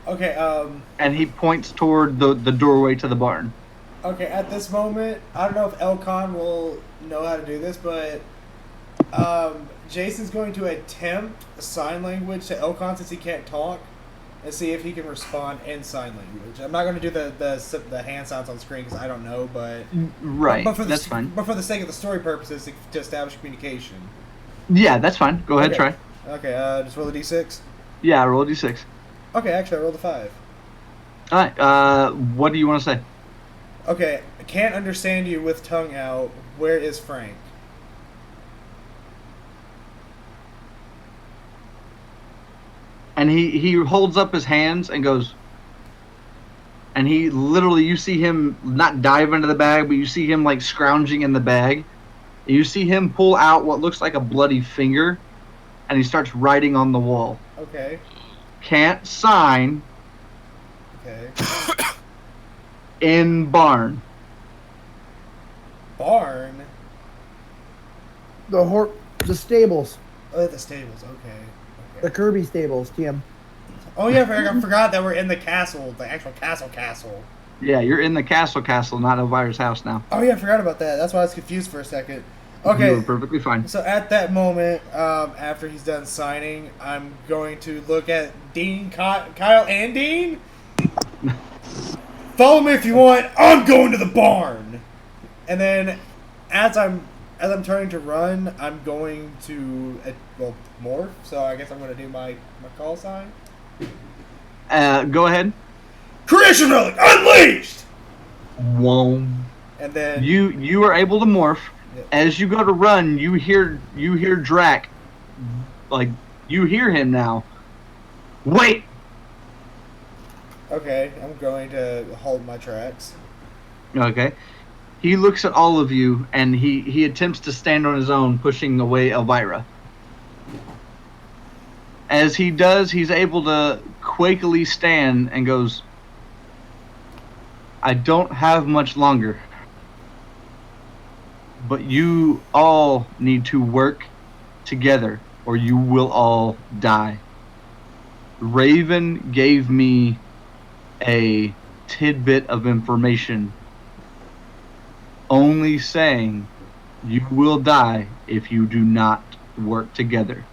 Okay, And he points toward the doorway to the barn. Okay, at this moment, I don't know if Elcon will know how to do this, but Jason's going to attempt sign language to Elcon since he can't talk. and see if he can respond in sign language. I'm not going to do the hand sounds on screen because I don't know, but Right. But for that's fine. But for the sake of the story purposes, to establish communication. Yeah, that's fine. Go ahead, Okay. try. Okay. Just roll a d6. Yeah, roll a d6. Okay. Actually, I rolled a 5. All right. What do you want to say? Okay. I can't understand you with tongue out. Where is Frank? And he holds up his hands and goes, and he literally, you see him not dive into the bag, but you see him like scrounging in the bag. You see him pull out what looks like a bloody finger, and he starts writing on the wall. Okay. Can't sign. Okay. In barn. Barn? The stables. Oh, the stables. Okay. The Kirby stables, TM. Oh yeah, I forgot that we're in the castle, the actual castle. Yeah, you're in the castle, not Elvira's house now. Oh yeah, I forgot about that. That's why I was confused for a second. Okay. You were perfectly fine. So at that moment, after he's done signing, I'm going to look at Dean, Kyle, and Dean. Follow me if you want. I'm going to the barn. And then, as I'm turning to run, I'm going to morph. So I guess I'm going to do my call sign. Go ahead. Creation Relic Unleashed. Whoa. And then you are able to morph. Yep. As you go to run, you hear Drac, like you hear him now. Wait. Okay, I'm going to hold my tracks. Okay. He looks at all of you and he attempts to stand on his own, pushing away Elvira. As he does, he's able to quakily stand and goes, I don't have much longer. But you all need to work together or you will all die. Raven gave me a tidbit of information only saying you will die if you do not work together.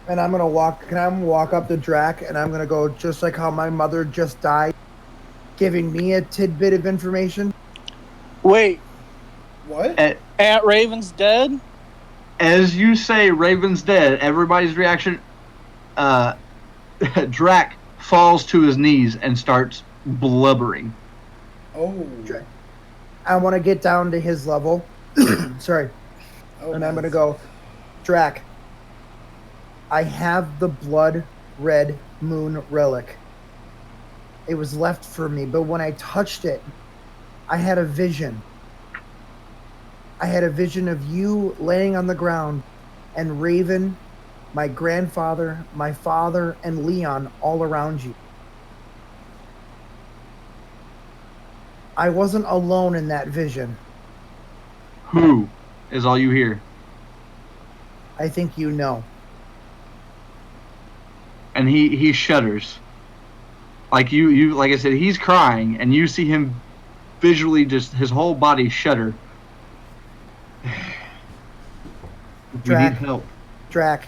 And I'm gonna walk up to Drac and I'm gonna go just like how my mother just died, giving me a tidbit of information. Wait, What? Aunt Raven's dead? As you say Raven's dead, everybody's reaction, Drac falls to his knees and starts blubbering. Oh. I want to get down to his level. Sorry. Oh, And I'm nice. gonna go, Drac, I have the blood red moon relic. It was left for me, but when I touched it, I had a vision. I had a vision of you laying on the ground and Raven, my grandfather, my father, and Leon all around you. I wasn't alone in that vision. Who is all you hear? I think you know. And he shudders. Like you like I said, he's crying and you see him visually just his whole body shudder. We need help. Drac,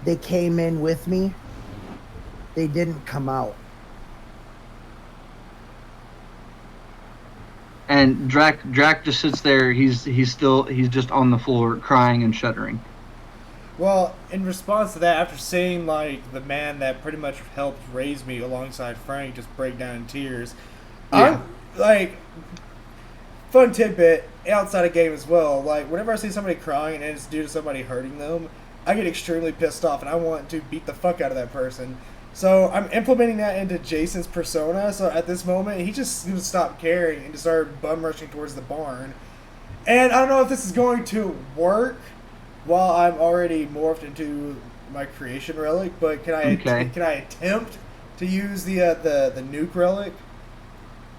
they came in with me. They didn't come out. And Drac just sits there. He's just on the floor crying and shuddering. Well, in response to that, after seeing like the man that pretty much helped raise me alongside Frank just break down in tears, Yeah. I'm like, fun tidbit outside of game as well. Like whenever I see somebody crying and it's due to somebody hurting them, I get extremely pissed off and I want to beat the fuck out of that person. So I'm implementing that into Jason's persona. So at this moment, he just stopped caring and just started bum rushing towards the barn. And I don't know if this is going to work while I'm already morphed into my creation relic, but can I attempt to use the nuke relic?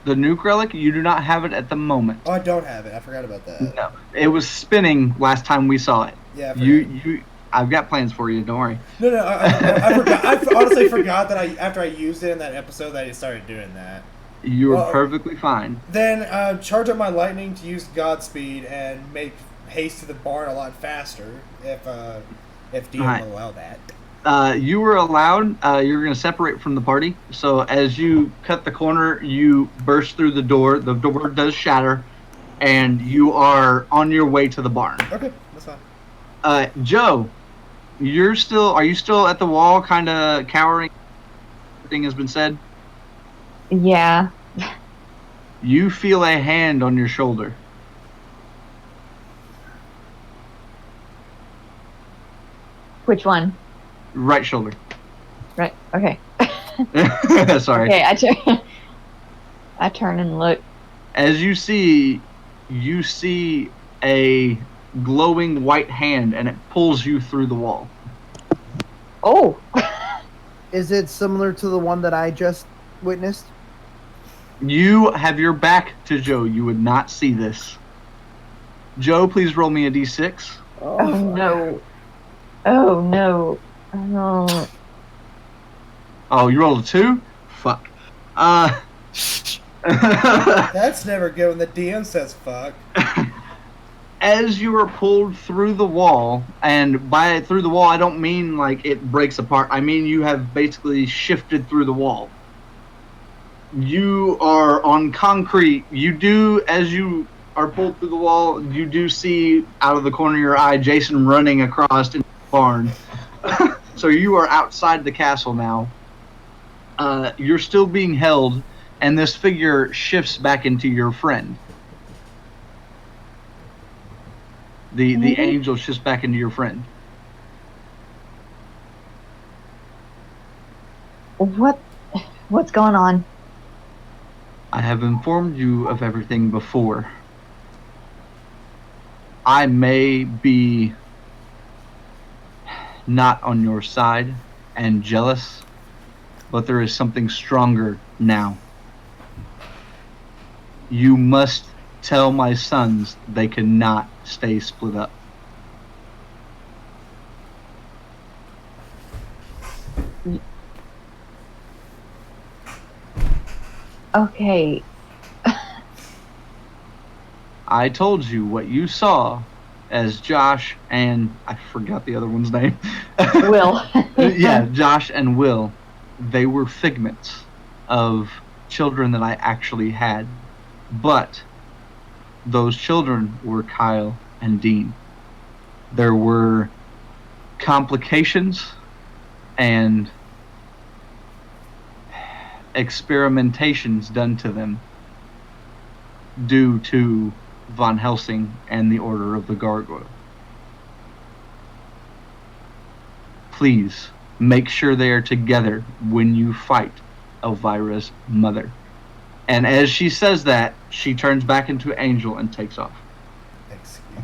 The nuke relic, you do not have it at the moment. Oh, I don't have it. I forgot about that. No, it was spinning last time we saw it. Yeah, I forgot. You, I've got plans for you. Don't worry. No, I forgot. I honestly forgot that after I used it in that episode that I started doing that. You were Well, perfectly fine. Then charge up my lightning to use Godspeed and make haste to the barn a lot faster if DM Alright. will allow that. You were allowed. You're going to separate from the party. So as you cut the corner, you burst through the door. The door does shatter, and you are on your way to the barn. Okay, that's fine. Joe, are you still at the wall, kind of cowering? Everything has been said. Yeah. You feel a hand on your shoulder. Which one? Right shoulder. Right. Okay. Sorry. Okay. I turn and look. As you see a glowing white hand, and it pulls you through the wall. Oh. Is it similar to the one that I just witnessed? You have your back to Joe. You would not see this. Joe, please roll me a d6. Oh no. Oh no. Oh. Oh, you rolled a 2? Fuck. That's never good when the DM says fuck. As you are pulled through the wall, and by through the wall, I don't mean like it breaks apart. I mean you have basically shifted through the wall. You are on concrete. You do, as you are pulled through the wall, you do see out of the corner of your eye Jason running across in the barn. So you are outside the castle now. You're still being held, and this figure shifts back into your friend. The angel shifts back into your friend. What's going on? I have informed you of everything before. I may be not on your side and jealous, but there is something stronger now. You must tell my sons they cannot stay split up. Okay. I told you what you saw as Josh and I forgot the other one's name. Will. Yeah, Josh and Will. They were figments of children that I actually had. But those children were Kyle and Dean. There were complications and experimentations done to them due to Von Helsing and the Order of the Gargoyle. Please make sure they are together when you fight Elvira's mother. And as she says that, she turns back into Angel and takes off. Excuse me.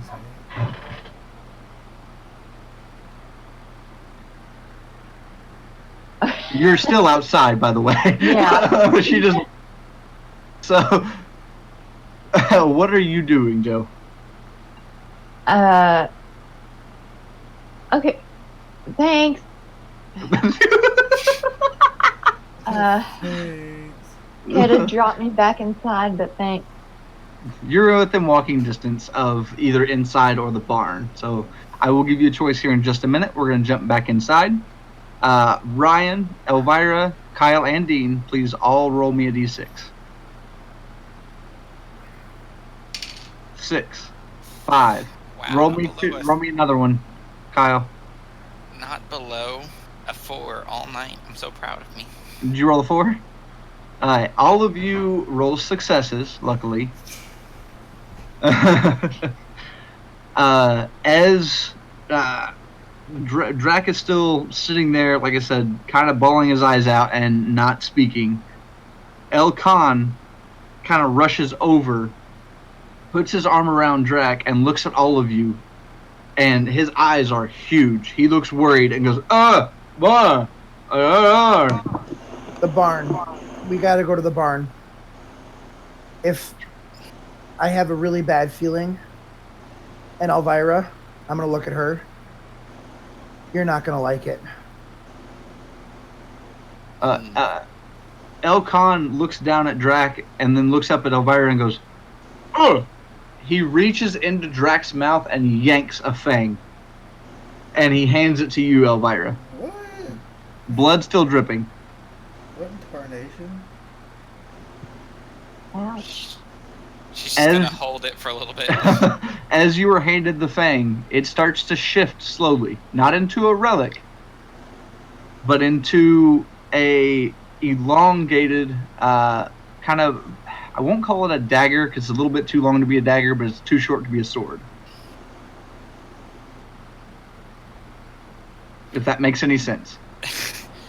You're still outside, by the way. Yeah. She just... So, what are you doing, Joe? Okay. Thanks. You had to drop me back inside, but thanks. You're within walking distance of either inside or the barn. So I will give you a choice here in just a minute. We're going to jump back inside. Ryan, Elvira, Kyle, and Dean, please all roll me a d6. 6, 5. Wow, Roll not me below two. a- Roll me another one, Kyle. Not below a 4 all night. I'm so proud of me. Did you roll a 4? All of you roll successes, luckily. As Drac is still sitting there, like I said, kind of bawling his eyes out and not speaking, El Khan kind of rushes over, puts his arm around Drac, and looks at all of you, and his eyes are huge. He looks worried and goes, The barn. We gotta go to the barn. If I have a really bad feeling, and Elvira, I'm gonna look at her. You're not gonna like it. El Khan looks down at Drac and then looks up at Elvira and goes, "Ugh!" He reaches into Drac's mouth and yanks a fang. And he hands it to you, Elvira. What? Blood still dripping. What in tarnation? Ouch. She's just gonna hold it for a little bit. As you are handed the fang, it starts to shift slowly, not into a relic, but into a elongated kind of. I won't call it a dagger because it's a little bit too long to be a dagger, but it's too short to be a sword. If that makes any sense.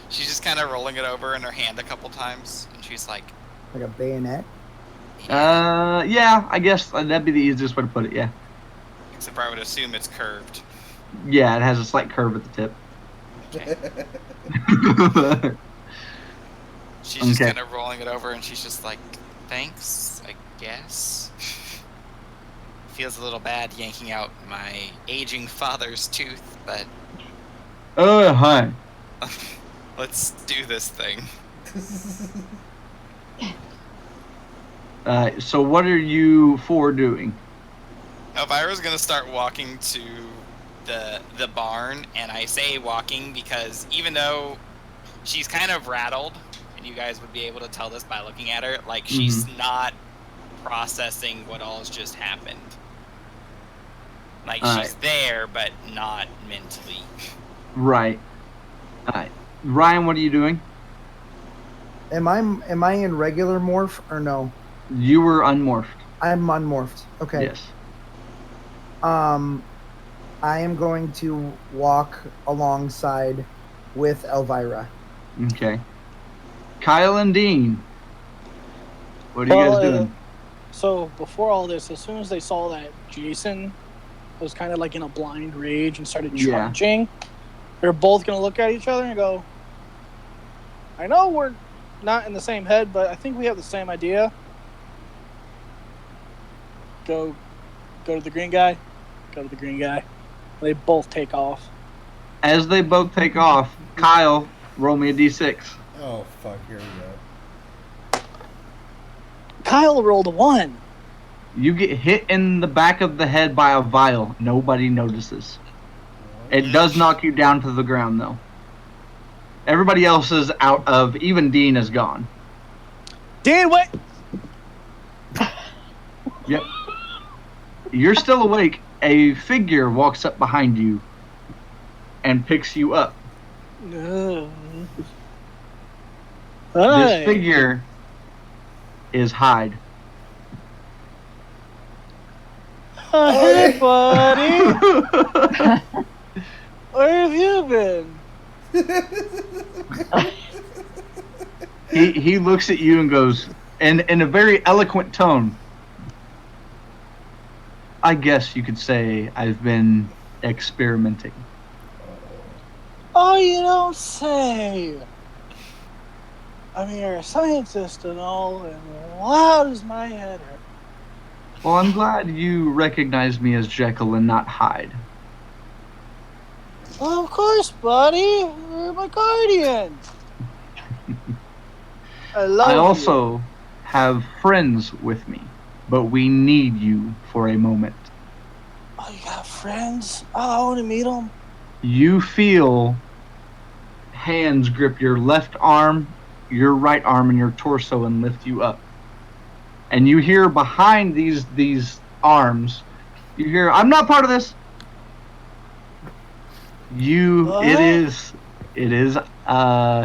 She's just kind of rolling it over in her hand a couple times, and she's like, Like a bayonet. Yeah, I guess that'd be the easiest way to put it, yeah. except for I would assume it's curved. Yeah, it has a slight curve at the tip. Okay. She's just Okay. kind of rolling it over, and she's just like, thanks, I guess. Feels a little bad yanking out my aging father's tooth, but Oh, hi. let's do this thing. So what are you four doing? Elvira's gonna start walking to the barn, and I say walking because even though she's kind of rattled, and you guys would be able to tell this by looking at her, like she's not processing what all's just happened. Like she's there, but not mentally. Right. Alright. Ryan, what are you doing? Am I in regular morph or no? You were unmorphed. I'm unmorphed. Okay. Yes. I am going to walk alongside with Elvira. Okay. Kyle and Dean. What are you guys doing? So before all this, as soon as they saw that Jason was kind of like in a blind rage and started charging, they're both going to look at each other and go, I know we're not in the same head, but I think we have the same idea. Go to the green guy. Go to the green guy. They both take off. As they both take off, Kyle, roll me a d6. Oh, fuck, here we go. Kyle rolled a 1. You get hit in the back of the head by a vial. Nobody notices. It does knock you down to the ground, though. Everybody else is out of... Even Dean is gone. Dean, wait! Yep. You're still awake. A figure walks up behind you and picks you up. No. This figure is Hyde. Hey, buddy! Where have you been? He looks at you and goes, in a very eloquent tone, I guess you could say I've been experimenting. Oh, you don't say. I mean, you're a scientist and all, and wow, does my head hurt. Well, I'm glad you recognize me as Jekyll and not Hyde. Well, of course, buddy. You're my guardian. I also have friends with me, but we need you for a moment. Oh, you got friends? Oh, I want to meet them. You feel hands grip your left arm, your right arm, and your torso and lift you up. And you hear behind these arms, you hear, I'm not part of this. What? It is,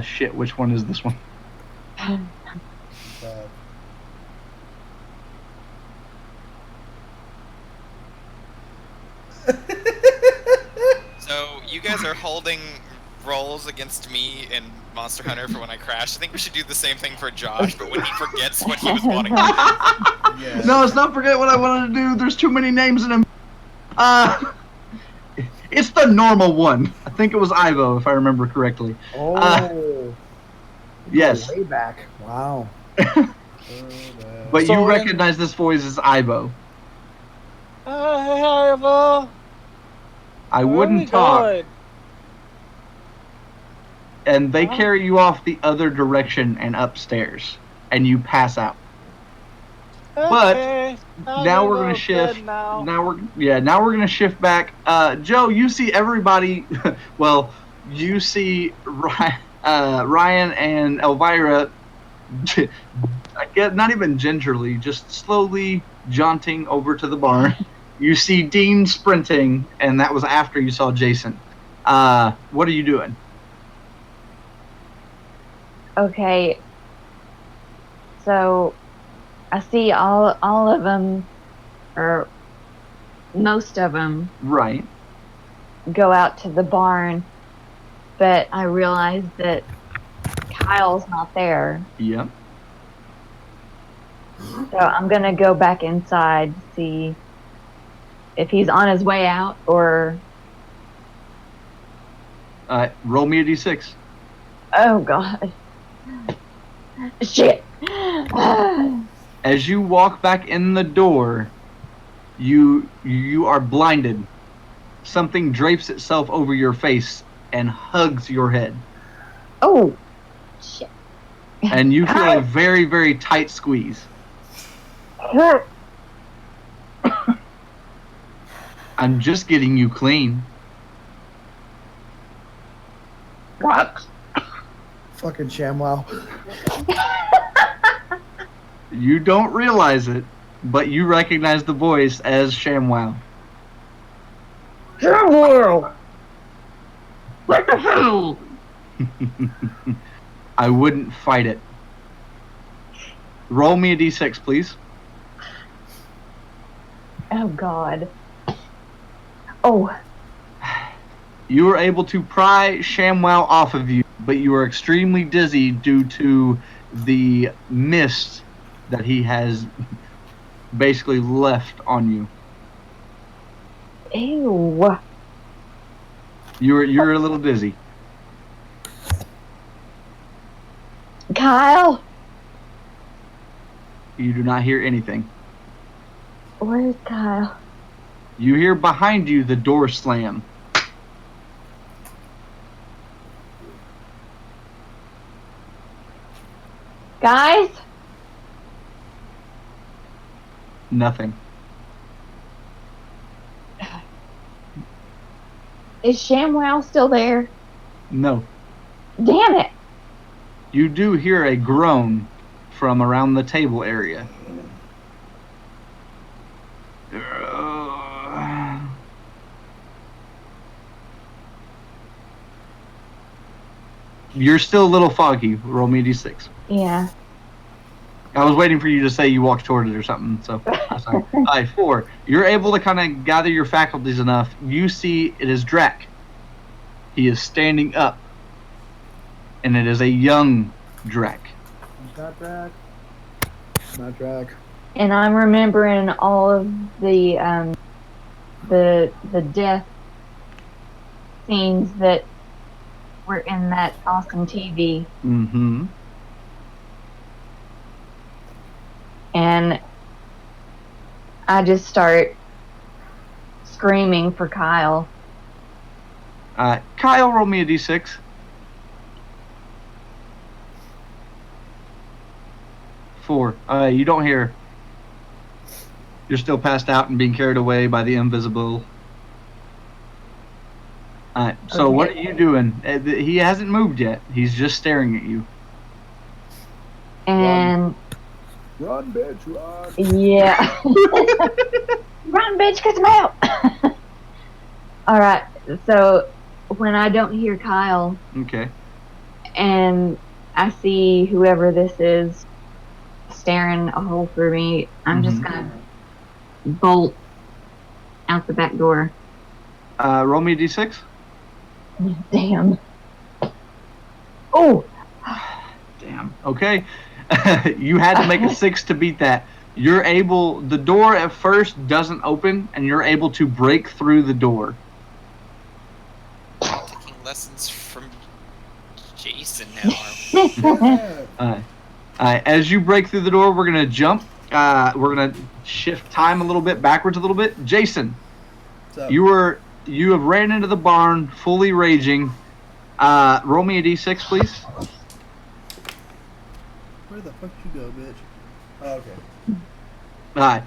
shit, which one is this one? So you guys are holding rolls against me in Monster Hunter for when I crash. I think we should do the same thing for Josh, but when he forgets what he was wanting to do. Yeah. No, it's not forget what I wanted to do. There's too many names in him. It's the normal one. I think it was Ivo, if I remember correctly. Oh. Yes. Way back. Wow. But So you then- recognize this voice as Ivo. Hey, Ivo. I Where are we wouldn't talk, going? and they carry you off the other direction and upstairs, and you pass out. But Okay, I'll now go we're gonna to shift. bed now. Now we're gonna shift back. Joe, you see everybody. Well, you see Ryan and Elvira, I guess not even gingerly, just slowly jaunting over to the barn. You see Dean sprinting, and that was after you saw Jason. What are you doing? Okay. So I see all of them, or most of them, Right. go out to the barn, but I realize that Kyle's not there. Yep. So I'm going to go back inside to see if he's on his way out or... Roll me a d6. Oh, God. Shit. As you walk back in the door, you are blinded. Something drapes itself over your face and hugs your head. Oh, shit. And you feel a very, very tight squeeze. I'm just getting you clean. What? Fucking ShamWow. You don't realize it, but you recognize the voice as ShamWow. ShamWow! What the hell? I wouldn't fight it. Roll me a d6, please. Oh, God. Oh. You were able to pry ShamWow off of you, but you are extremely dizzy due to the mist that he has basically left on you. Ew. You're a little dizzy. Kyle? You do not hear anything. Where's Kyle? You hear behind you the door slam. Guys? Nothing. Is ShamWow still there? No. Damn it. You do hear a groan from around the table area. You're still a little foggy. Roll me a d6. Yeah. I was waiting for you to say you walked toward it or something, so I'm sorry. All right, 4. You're able to kind of gather your faculties enough. You see it is Drac. He is standing up, and it is a young Drac. Not Drac. Not Drac. And I'm remembering all of the death scenes that were in that awesome TV. Mm-hmm. And I just start screaming for Kyle. Kyle, roll me a d6. 4. You don't hear. You're still passed out and being carried away by the invisible. So Okay. what are you doing? He hasn't moved yet. He's just staring at you. And Run, bitch, run. yeah. Run, bitch, get him out. Alright, so when I don't hear Kyle Okay. and I see whoever this is staring a hole through me, I'm just gonna bolt out the back door. Roll me a d6. Damn. Oh! Damn. Okay. You had to make a 6 to beat that. You're able. The door at first doesn't open, and you're able to break through the door. Taking lessons from Jason now. As you break through the door, we're gonna jump. We're gonna shift time a little bit backwards a little bit. Jason, you have ran into the barn, fully raging. Roll me a d6, please. Where the fuck you go, bitch? Oh, okay.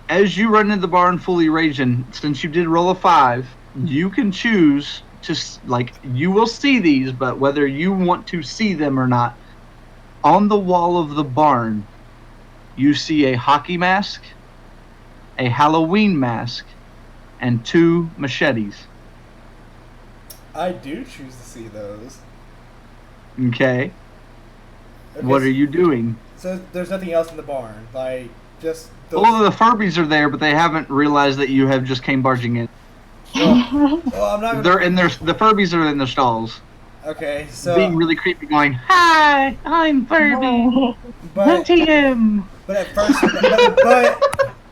As you run into the barn fully raging, since you did roll a 5, you can choose to, you will see these, but whether you want to see them or not, on the wall of the barn, you see a hockey mask, a Halloween mask, and 2 machetes. I do choose to see those. Okay. What are you doing? So there's nothing else in the barn, like just those. All of the Furbies are there, but they haven't realized that you have just came barging in. Well, I'm not. They're in the Furbies are in their stalls. Okay, so Being really creepy, going, "Hi, I'm Furby. but TM." but at first,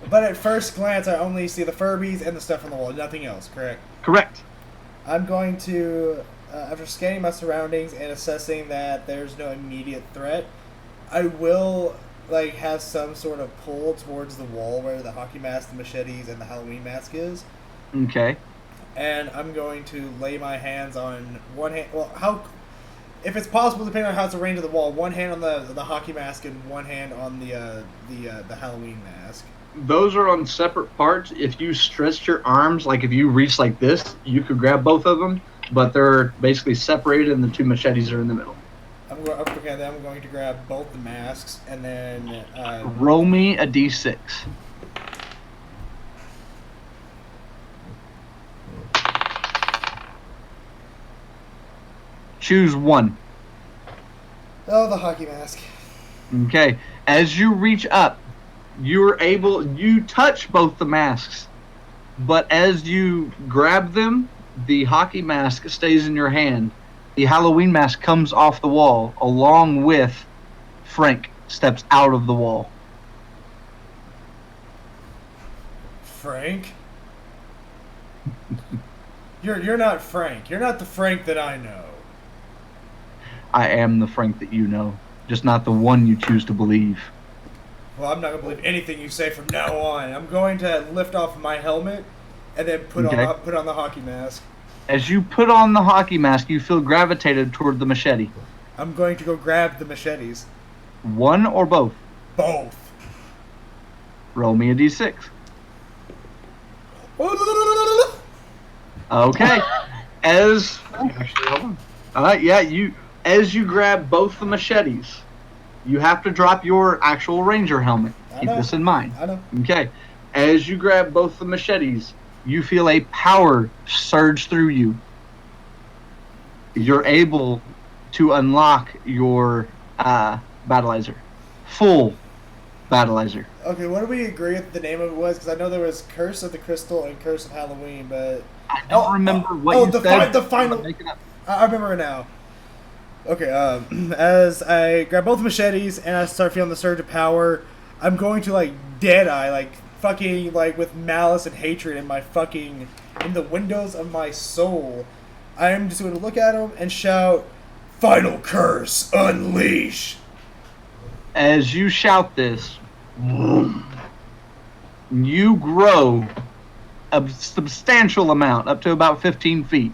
but at first glance, I only see the Furbies and the stuff on the wall, nothing else. Correct. Correct. I'm going to, after scanning my surroundings and assessing that there's no immediate threat, I will have some sort of pull towards the wall where the hockey mask, the machetes, and the Halloween mask is. Okay. And I'm going to lay my hands on one hand. Well, if it's possible, depending on how it's arranged to the wall, one hand on the hockey mask and one hand on the Halloween mask. Those are on separate parts. If you stretched your arms, if you reach like this, you could grab both of them, but they're basically separated and the 2 machetes are in the middle. Then I'm going to grab both the masks and then... Roll me a d6. Choose one. Oh, the hockey mask. Okay. As you reach up, you touch both the masks, but as you grab them, the hockey mask stays in your hand. The Halloween mask comes off the wall, along with Frank steps out of the wall. Frank? You're not Frank. You're not the Frank that I know. I am the Frank that you know, just not the one you choose to believe. Well, I'm not going to believe anything you say from now on. I'm going to lift off my helmet and then put on the hockey mask. As you put on the hockey mask, you feel gravitated toward the machete. I'm going to go grab the machetes. One or both? Both. Roll me a d6. Okay. Actually, hold on. As you grab both the machetes, you have to drop your actual ranger helmet. Keep this in mind. I know. Okay. As you grab both the machetes, you feel a power surge through you. You're able to unlock your battleizer. Full battleizer. Okay, what do we agree that the name of it was? Because I know there was Curse of the Crystal and Curse of Halloween, but... I don't remember what you said. The final... I remember now. Okay, as I grab both machetes and I start feeling the surge of power, I'm going to, dead-eye, fucking, with malice and hatred in the windows of my soul. I am just going to look at him and shout, "Final Curse, unleash!" As you shout this, you grow a substantial amount, up to about 15 feet.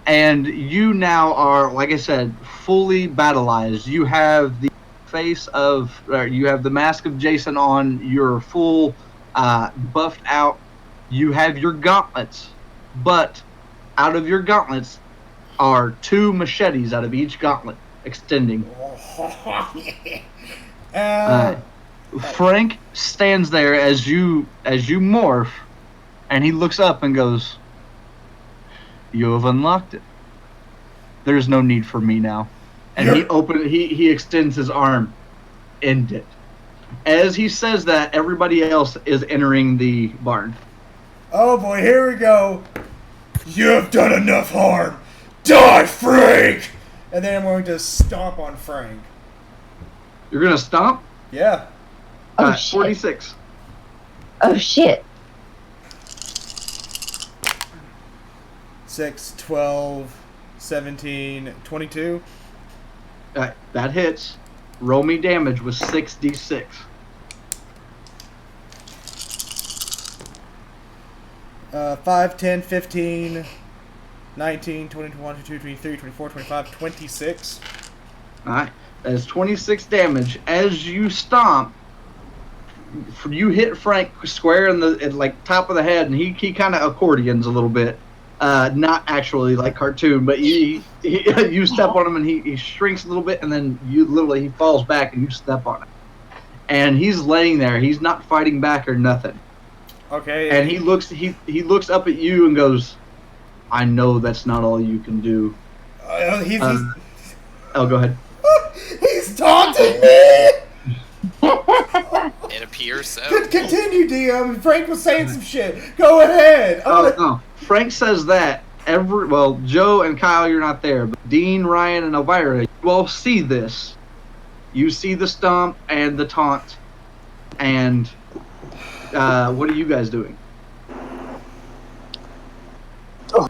And you now are, like I said, fully battleized. You have the you have the mask of Jason on. You're full, buffed out. You have your gauntlets, but out of your gauntlets are 2 machetes out of each gauntlet extending. Frank stands there as you morph, and he looks up and goes, "You have unlocked it. There's no need for me now." And he extends his arm. End it. As he says that, everybody else is entering the barn. Oh boy, here we go. "You have done enough harm. Die, Frank!" And then I'm going to stomp on Frank. You're gonna stomp? Yeah. Oh, shit. 46. Oh shit. 6, 12, 17, 22. That hits. Roll me damage with 6d6. 5, 10, 15, 19, 20, 21, 22, 23, 24, 25, 26. Alright. That is 26 damage. As you stomp, you hit Frank square in the top of the head, and he kind of accordions a little bit. Not actually like cartoon, but you step on him and he shrinks a little bit, and then he falls back and you step on him. And he's laying there. He's not fighting back or nothing. Okay. And he looks up at you and goes, "I know that's not all you can do." Oh, go ahead. He's taunting me! It appears so. Continue, DM. Frank was saying some shit. Go ahead. No. Frank says that Joe and Kyle, you're not there, but Dean, Ryan, and Elvira, you all see this. You see the stomp and the taunt, and what are you guys doing?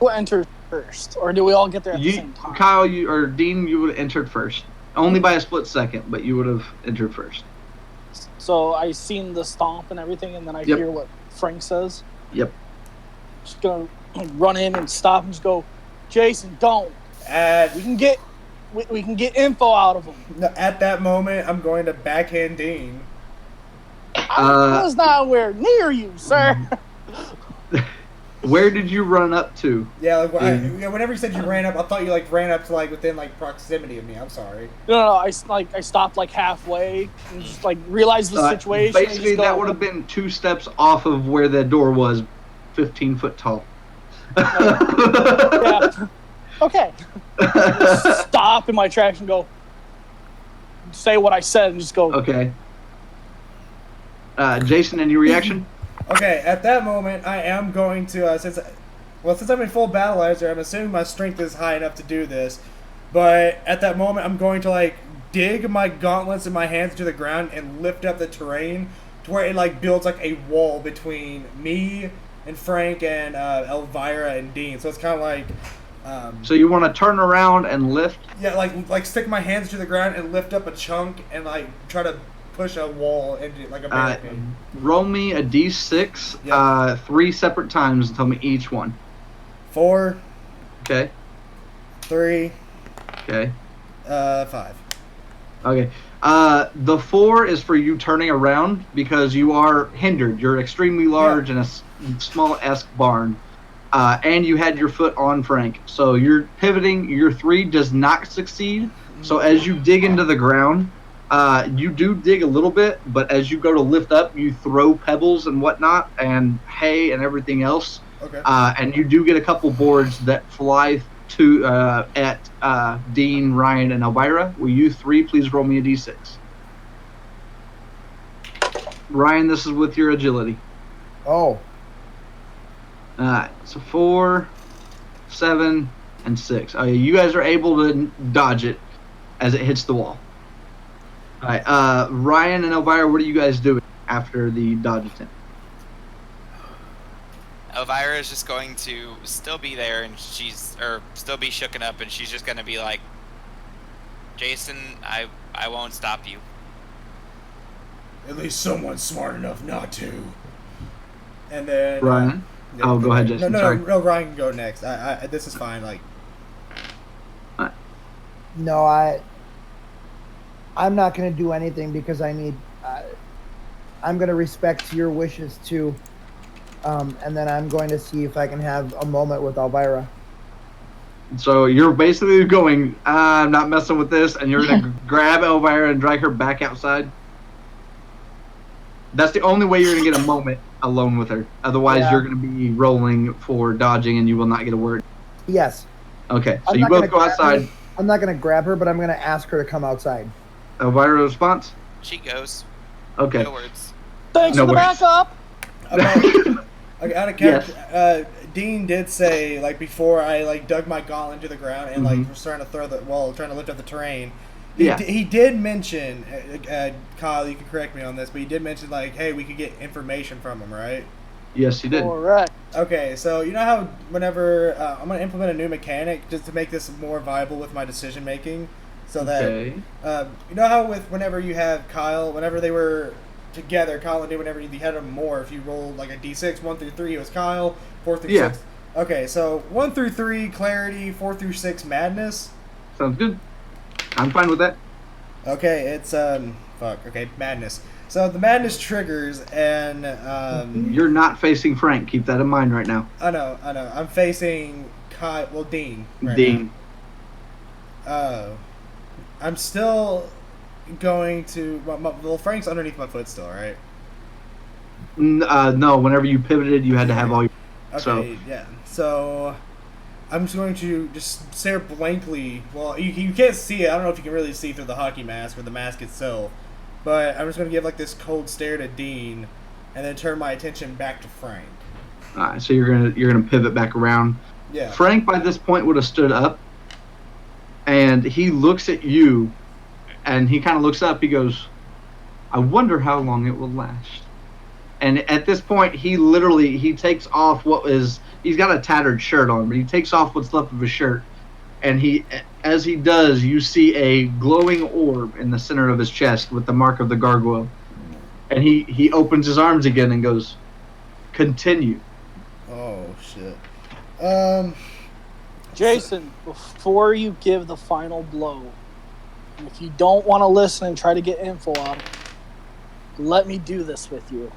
Who entered first, or do we all get there at the same time? Kyle, or Dean, you would have entered first, only by a split second, but you would have entered first. So I seen the stomp and everything, and then I hear what Frank says. Yep. Just gonna run in and stop and just go, Jason, don't. We can get info out of him. At that moment, I'm going to backhand Dean. I was nowhere near you, sir. Where did you run up to? Yeah, like whenever you said you ran up, I thought you ran up to within proximity of me. I'm sorry. No. I stopped halfway and just realized the situation. Basically, that would have been 2 steps off of where the door was, 15 foot tall. Yeah. Okay. Just stop in my tracks and go. Say what I said and just go. Okay. Jason, any reaction? Okay, at that moment, I am going to, since I'm in full battleizer, I'm assuming my strength is high enough to do this, but at that moment, I'm going to, dig my gauntlets in my hands to the ground and lift up the terrain to where it, builds, a wall between me and Frank and Elvira and Dean, so it's kind of so you want to turn around and lift? Yeah, like stick my hands to the ground and lift up a chunk and, try to push a wall into a barricade. Roll me a d6 3 separate times and tell me each one. 4. Okay. 3. Okay. 5. Okay. The 4 is for you turning around because you are hindered. You're extremely large in a small-esque barn. And you had your foot on Frank. So you're pivoting. Your 3 does not succeed. So as you dig into the ground, you do dig a little bit, but as you go to lift up, you throw pebbles and whatnot, and hay and everything else. Okay. And you do get a couple boards that fly to at Dean, Ryan, and Elvira. Will you 3 please roll me a d6? Ryan, this is with your agility. Oh. Alright, so 4, 7, and 6. You guys are able to dodge it as it hits the wall. Alright, Ryan and Elvira, what are you guys doing after the dodge attempt? Elvira is just going to still be there, and still be shooken up, and she's just going to be like, Jason, I won't stop you. At least someone's smart enough not to. And then Ryan? Go ahead, Jason. No, Ryan can go next. This is fine. No, I'm not going to do anything because I'm going to respect your wishes too. And then I'm going to see if I can have a moment with Elvira. So you're basically going, I'm not messing with this, and you're going to grab Elvira and drag her back outside? That's the only way you're going to get a moment alone with her. Otherwise, you're going to be rolling for dodging, and you will not get a word. Yes. Okay, so you both go outside. I'm not going to grab her, but I'm going to ask her to come outside. Elvira response? She goes. Okay. No words. Thanks for the backup. Out of character, Dean did say, before I, dug my gauntlet into the ground and, was trying to lift up the terrain, he did mention, Kyle, you can correct me on this, but he did mention, hey, we could get information from him, right? Yes, he did. Correct. Okay, so you know how whenever I'm going to implement a new mechanic just to make this more viable with my decision making, so that you know how whenever you have Kyle, whenever they were together, Kyle and Dean, whenever you had them more, if you rolled a d6 1 through 3, it was Kyle, 4 through 6. Okay, so 1 through 3 clarity, 4 through 6 madness. Sounds good. I'm fine with that. Okay, it's 4 fuck. Okay, madness. So the madness triggers, and You're not facing Frank. Keep that in mind right now. I know. I'm facing Dean. Right Dean. now. I'm still going to. Well, Frank's underneath my foot still, right? No. Whenever you pivoted, you had to have all your. Okay, So yeah. So I'm just going to just stare blankly. Well, you can't see it. I don't know if you can really see through the hockey mask or the mask itself. But I'm just going to give like this cold stare to Dean, and then turn my attention back to Frank. all right, so you're gonna pivot back around. Yeah. Frank by this point would have stood up, and he looks at you, and he kind of looks up. He goes, "I wonder how long it will last." And at this point, he takes off he's got a tattered shirt on, but he takes off what's left of his shirt, and as he does, you see a glowing orb in the center of his chest with the mark of the gargoyle, and he opens his arms again and goes, "Continue." Oh shit. Jason, before you give the final blow, and if you don't want to listen and try to get info out of it, let me do this with you.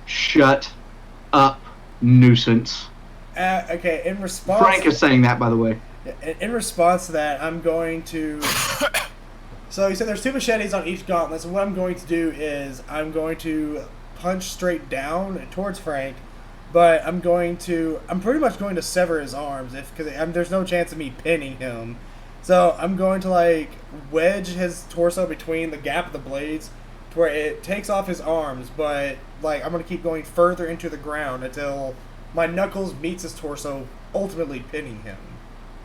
Shut up, nuisance. Okay. In response. Frank is saying that, by the way. In response to that, I'm going to. So you said there's 2 machetes on each gauntlet. So what I'm going to do is I'm going to punch straight down towards Frank, but I'm pretty much going to sever his arms because there's no chance of me pinning him. So I'm going to like wedge his torso between the gap of the blades, to where it takes off his arms, but like I'm going to keep going further into the ground until my knuckles meets his torso, ultimately pinning him.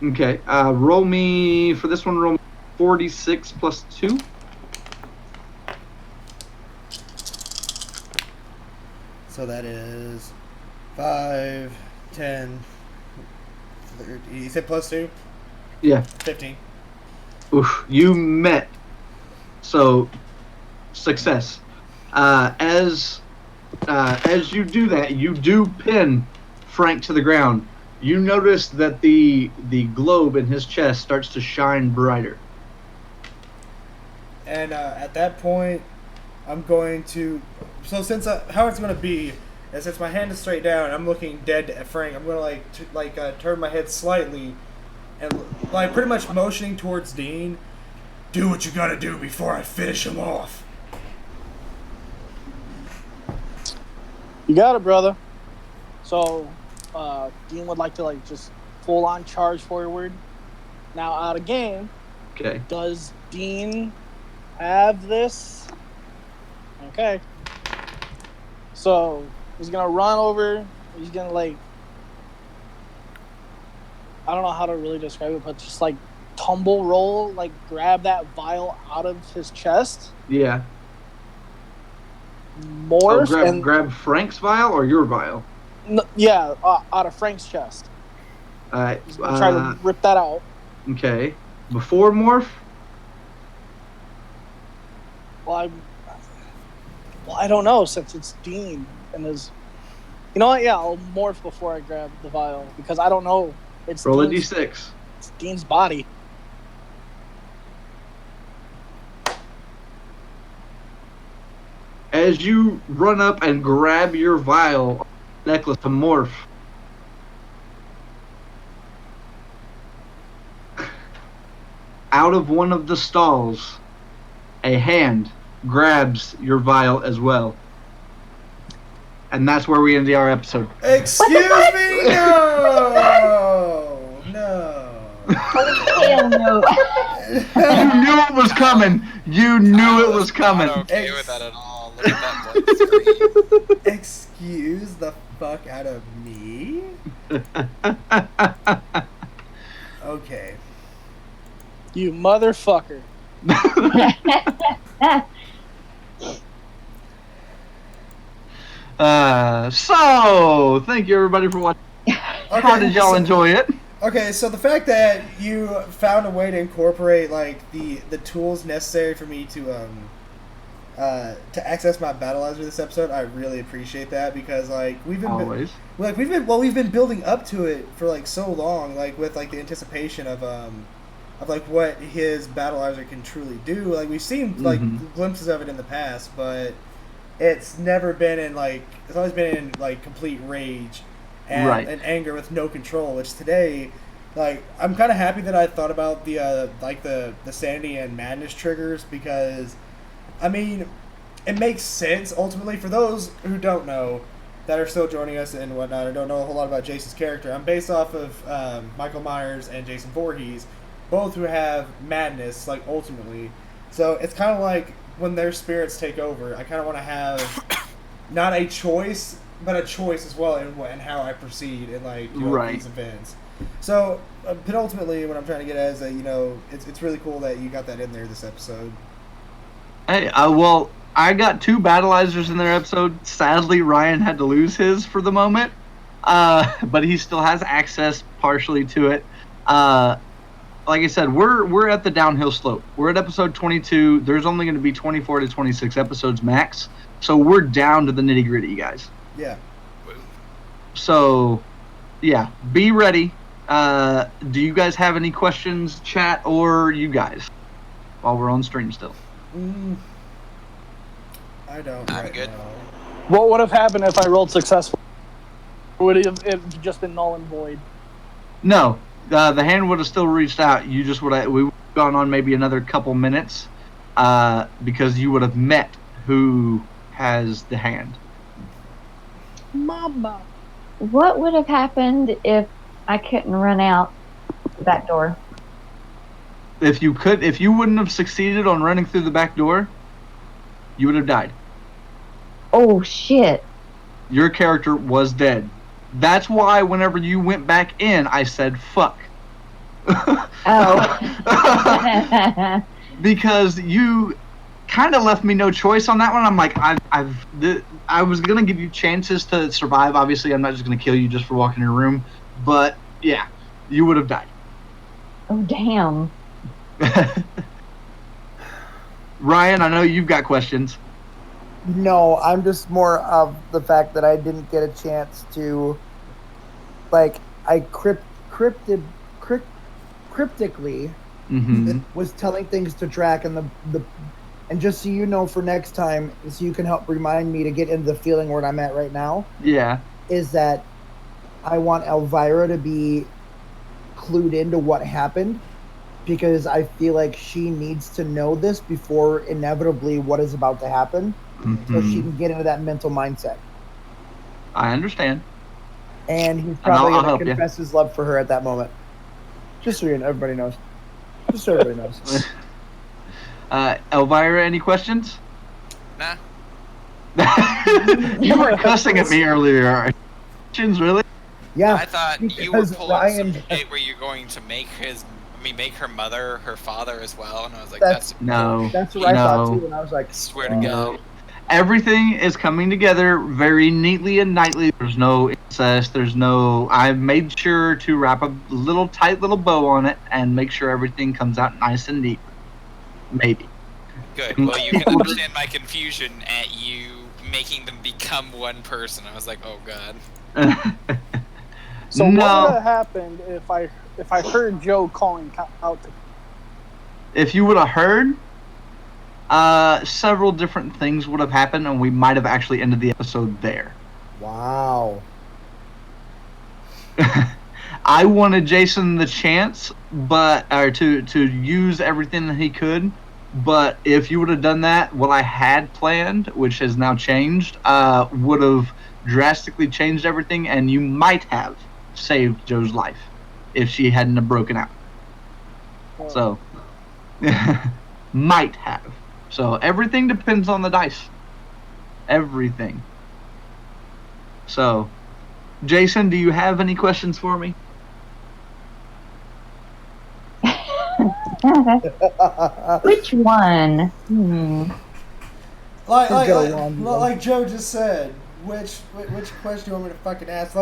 Okay, roll me 46 plus 2. So that is 5, 10, 30. You said plus 2? Yeah. 15. Oof, you met. So, success. As you do that, you do pin Frank to the ground. You notice that the globe in his chest starts to shine brighter. And at that point, I'm going to. So since how it's going to be, is since my hand is straight down, I'm looking dead at Frank. I'm going to turn my head slightly, and like pretty much motioning towards Dean. Do what you got to do before I finish him off. You got it, brother. So, Dean would like to like just full on charge forward. Now out of game. Okay. Does Dean have this? Okay. So he's gonna run over. He's gonna like. I don't know how to really describe it, but just like tumble roll, like grab that vial out of his chest. Yeah. Morph grab Frank's vial or your vial? Yeah, out of Frank's chest. Alright. He's gonna try to rip that out. Okay. Before morph? Well, I don't know since it's Dean and his. You know what? Yeah, I'll morph before I grab the vial because I don't know. It's roll Dean's, a d6. It's Dean's body. As you run up and grab your vial necklace to morph, out of one of the stalls, a hand grabs your vial as well. And that's where we end our episode. Excuse me? No! No. Hell no. You knew it was coming. You knew it was coming. I'm not okay with that at all. Look at that blood screen. Excuse the fuck out of me? Okay. You motherfucker. So, thank you everybody for watching. How did y'all enjoy it? Okay, so the fact that you found a way to incorporate like the tools necessary for me to access my battleizer this episode, I really appreciate that because like we've been building up to it for like so long, like with like the anticipation of of what his battleizer can truly do. We've seen glimpses of it in the past, but it's never been in it's always been in complete rage and anger with no control. Which today, I'm kind of happy that I thought about the sanity and madness triggers, because I mean, it makes sense ultimately for those who don't know, that are still joining us and whatnot, or don't know a whole lot about Jason's character. I'm based off of Michael Myers and Jason Voorhees, both who have madness, ultimately. So it's kind of when their spirits take over, I kind of want to have not a choice, but a choice as well in how I proceed in these events. So, but ultimately, what I'm trying to get at is that it's really cool that you got that in there this episode. Hey, well, I got 2 battleizers in their episode. Sadly, Ryan had to lose his for the moment, but he still has access partially to it. Like I said, we're at the downhill slope. We're at episode 22. There's only going to be 24 to 26 episodes max, so we're down to the nitty gritty, guys. Yeah. So, yeah, be ready. Do you guys have any questions, chat, or you guys, while we're on stream still? I don't. I'm good. Now. What would have happened if I rolled successful? Would it have just been null and void? No, the hand would have still reached out. You just we would have gone on maybe another couple minutes, because you would have met who has the hand. Mama. What would have happened if I couldn't run out the back door? If you wouldn't have succeeded on running through the back door, you would have died. Oh, shit. Your character was dead. That's why whenever you went back in, I said, fuck. Oh. Because you kind of left me no choice on that one. I'm like, I was going to give you chances to survive. Obviously, I'm not just going to kill you just for walking in a room. But, yeah, you would have died. Oh, damn. Ryan, I know you've got questions. No, I'm just more of the fact that I didn't get a chance to, I cryptically was telling things to Drac, and and just so you know for next time, so you can help remind me to get into the feeling where I'm at right now. Yeah. Is that I want Elvira to be clued into what happened, because I feel like she needs to know this before inevitably what is about to happen, so she can get into that mental mindset. I understand. And he's probably I'll going help to confess his love for her at that moment. Just so everybody knows. Just so everybody knows. Elvira, any questions? Nah. You were cussing at me earlier. Questions, really? Yeah. I thought you were pulling some shit where you're going to make her mother her father as well, and I was like, that's no. That's what I thought too, and I was like, I swear to God. Everything is coming together very neatly and nightly. There's no incest. I made sure to wrap a tight little bow on it and make sure everything comes out nice and neat. Maybe. Good. Well, you can understand my confusion at you making them become one person. I was like, oh God. So what would have happened if I heard Joe calling out to? If you would have heard, several different things would have happened, and we might have actually ended the episode there. wow. I wanted Jason the chance, to use everything that he could. But if you would have done that, what I had planned, which has now changed, would have drastically changed everything, and you might have saved Joe's life if she hadn't have broken out. So, might have. So everything depends on the dice. Everything. So, Jason, do you have any questions for me? Which one? Like Joe just said, which question do you want me to fucking ask?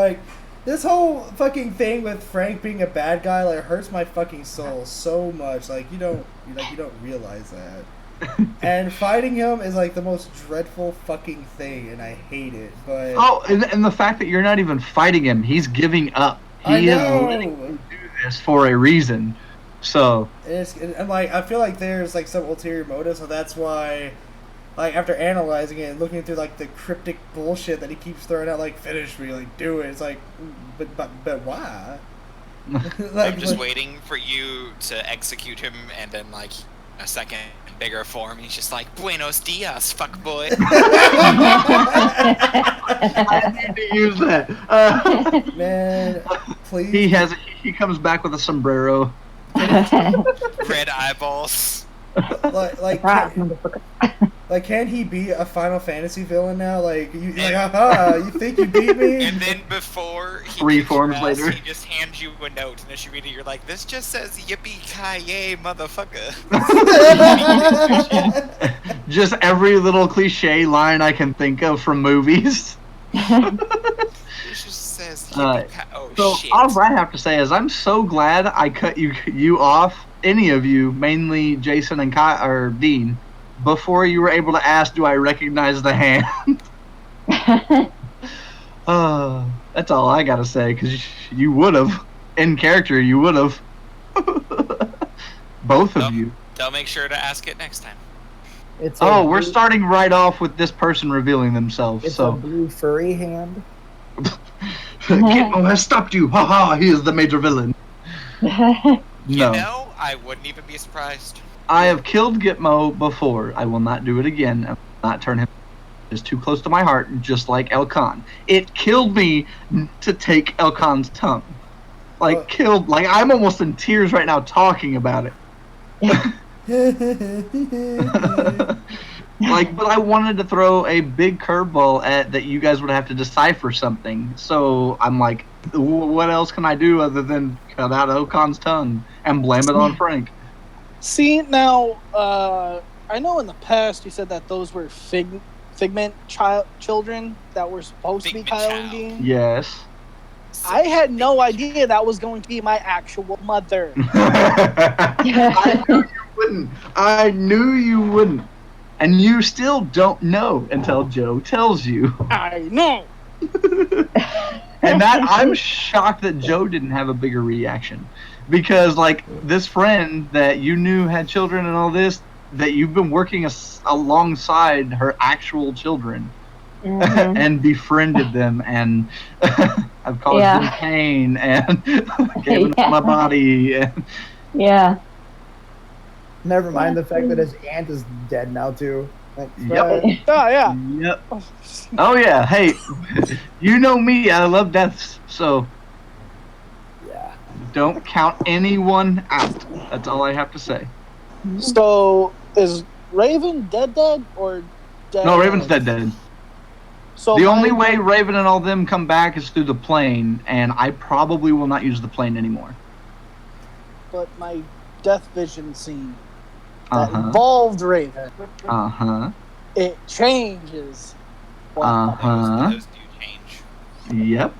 This whole fucking thing with Frank being a bad guy hurts my fucking soul so much. You don't realize that. And fighting him is the most dreadful fucking thing, and I hate it. But and the fact that you're not even fighting him, he's giving up. He is letting you do this for a reason. So And like, I feel like there's like some ulterior motive, so that's why, like, after analyzing it and looking through like the cryptic bullshit that he keeps throwing out, like, finish me, like, do it. It's like, but why? Like, I'm just waiting for you to execute him, and then like a second bigger form, he's just like, Buenos dias, fuck boy. I need to use that. Man, please. He comes back with a sombrero. Red eyeballs. Like, can he be a Final Fantasy villain now? Like, you think you beat me? And then before he reforms later, he just hands you a note, and as you read it, you're like, "This just says yippee-ki-yay, motherfucker." Just every little cliche line I can think of from movies. It just says yippee-ki. Oh so shit! all I have to say is I'm so glad I cut you off. Any of you, mainly Jason and or Dean, before you were able to ask, do I recognize the hand? That's all I gotta say, because you would have. In character, you would have. Both of you. They'll make sure to ask it next time. We're starting right off with this person revealing themselves. It's so. a blue furry hand. Gitmo has stopped you! Ha ha! He is the major villain. You know, I wouldn't even be surprised. I have killed Gitmo before. I will not do it again. I will not turn him. It's too close to my heart, just like Elkan. It killed me to take Elkan's tongue. Like, I'm almost in tears right now talking about it. But I wanted to throw a big curveball at that you guys would have to decipher something. So I'm like, what else can I do other than cut out Elkan's tongue and blame it on Frank? See, now, I know in the past you said that those were Figment children that were supposed to be Kyle and Dean. Yes. I had no idea that was going to be my actual mother. I knew you wouldn't. And you still don't know until Joe tells you. I know. And I'm shocked that Joe didn't have a bigger reaction. Because, like, this friend that you knew had children and all this, that you've been working alongside her actual children. Mm-hmm. And befriended them, and I've caused them pain, and given them my body. And... Yeah. Never mind the fact that his aunt is dead now too. Yep. Oh yeah. Yep. Oh yeah. Hey, you know me. I love deaths, so yeah. Don't count anyone out. That's all I have to say. So is Raven dead or dead? No, Raven's dead. So the only way Raven and all them come back is through the plane, and I probably will not use the plane anymore. But my death vision scene that involved Raven. It changes. Those do change. Yep.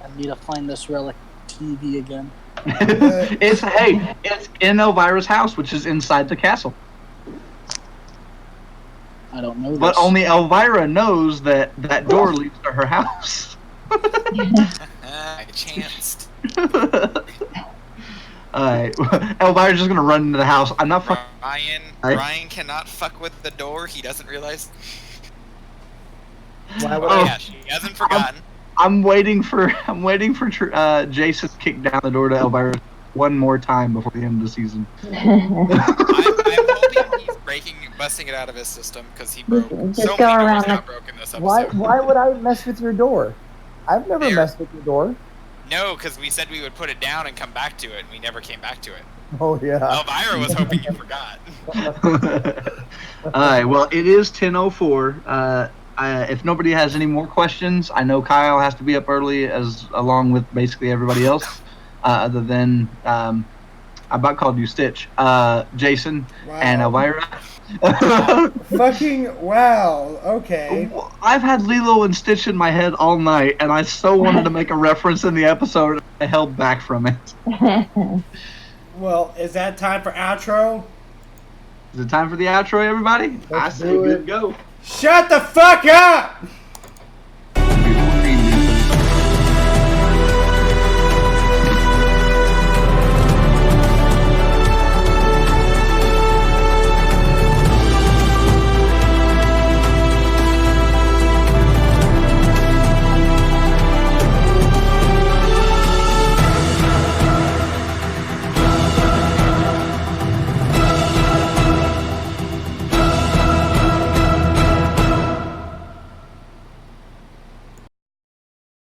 I need to find this Relic TV again. It's in Elvira's house, which is inside the castle. I don't know this. But only Elvira knows that door leads to her house. I chanced. Alright, Elvira's just gonna run into the house. I'm not fucking... Ryan cannot fuck with the door. He doesn't realize. Why would yeah, she hasn't forgotten. I'm waiting for Jason to kick down the door to Elvira one more time before the end of the season. I'm hoping he's busting it out of his system because he broke. Just so go many around doors got broken this episode. Why would I mess with your door? I've never messed with your door. No, because we said we would put it down and come back to it, and we never came back to it. Oh yeah. Elvira was hoping you forgot. Alright, well, it is 10:04. If nobody has any more questions, I know Kyle has to be up early along with basically everybody else, other than I about called you Stitch, Jason, and Elvira. Fucking wow. Okay. I've had Lilo and Stitch in my head all night, and I so wanted to make a reference in the episode, and I held back from it. Well, is that time for outro? Is it time for the outro, everybody? Let's I say do good it. go. Shut the fuck up!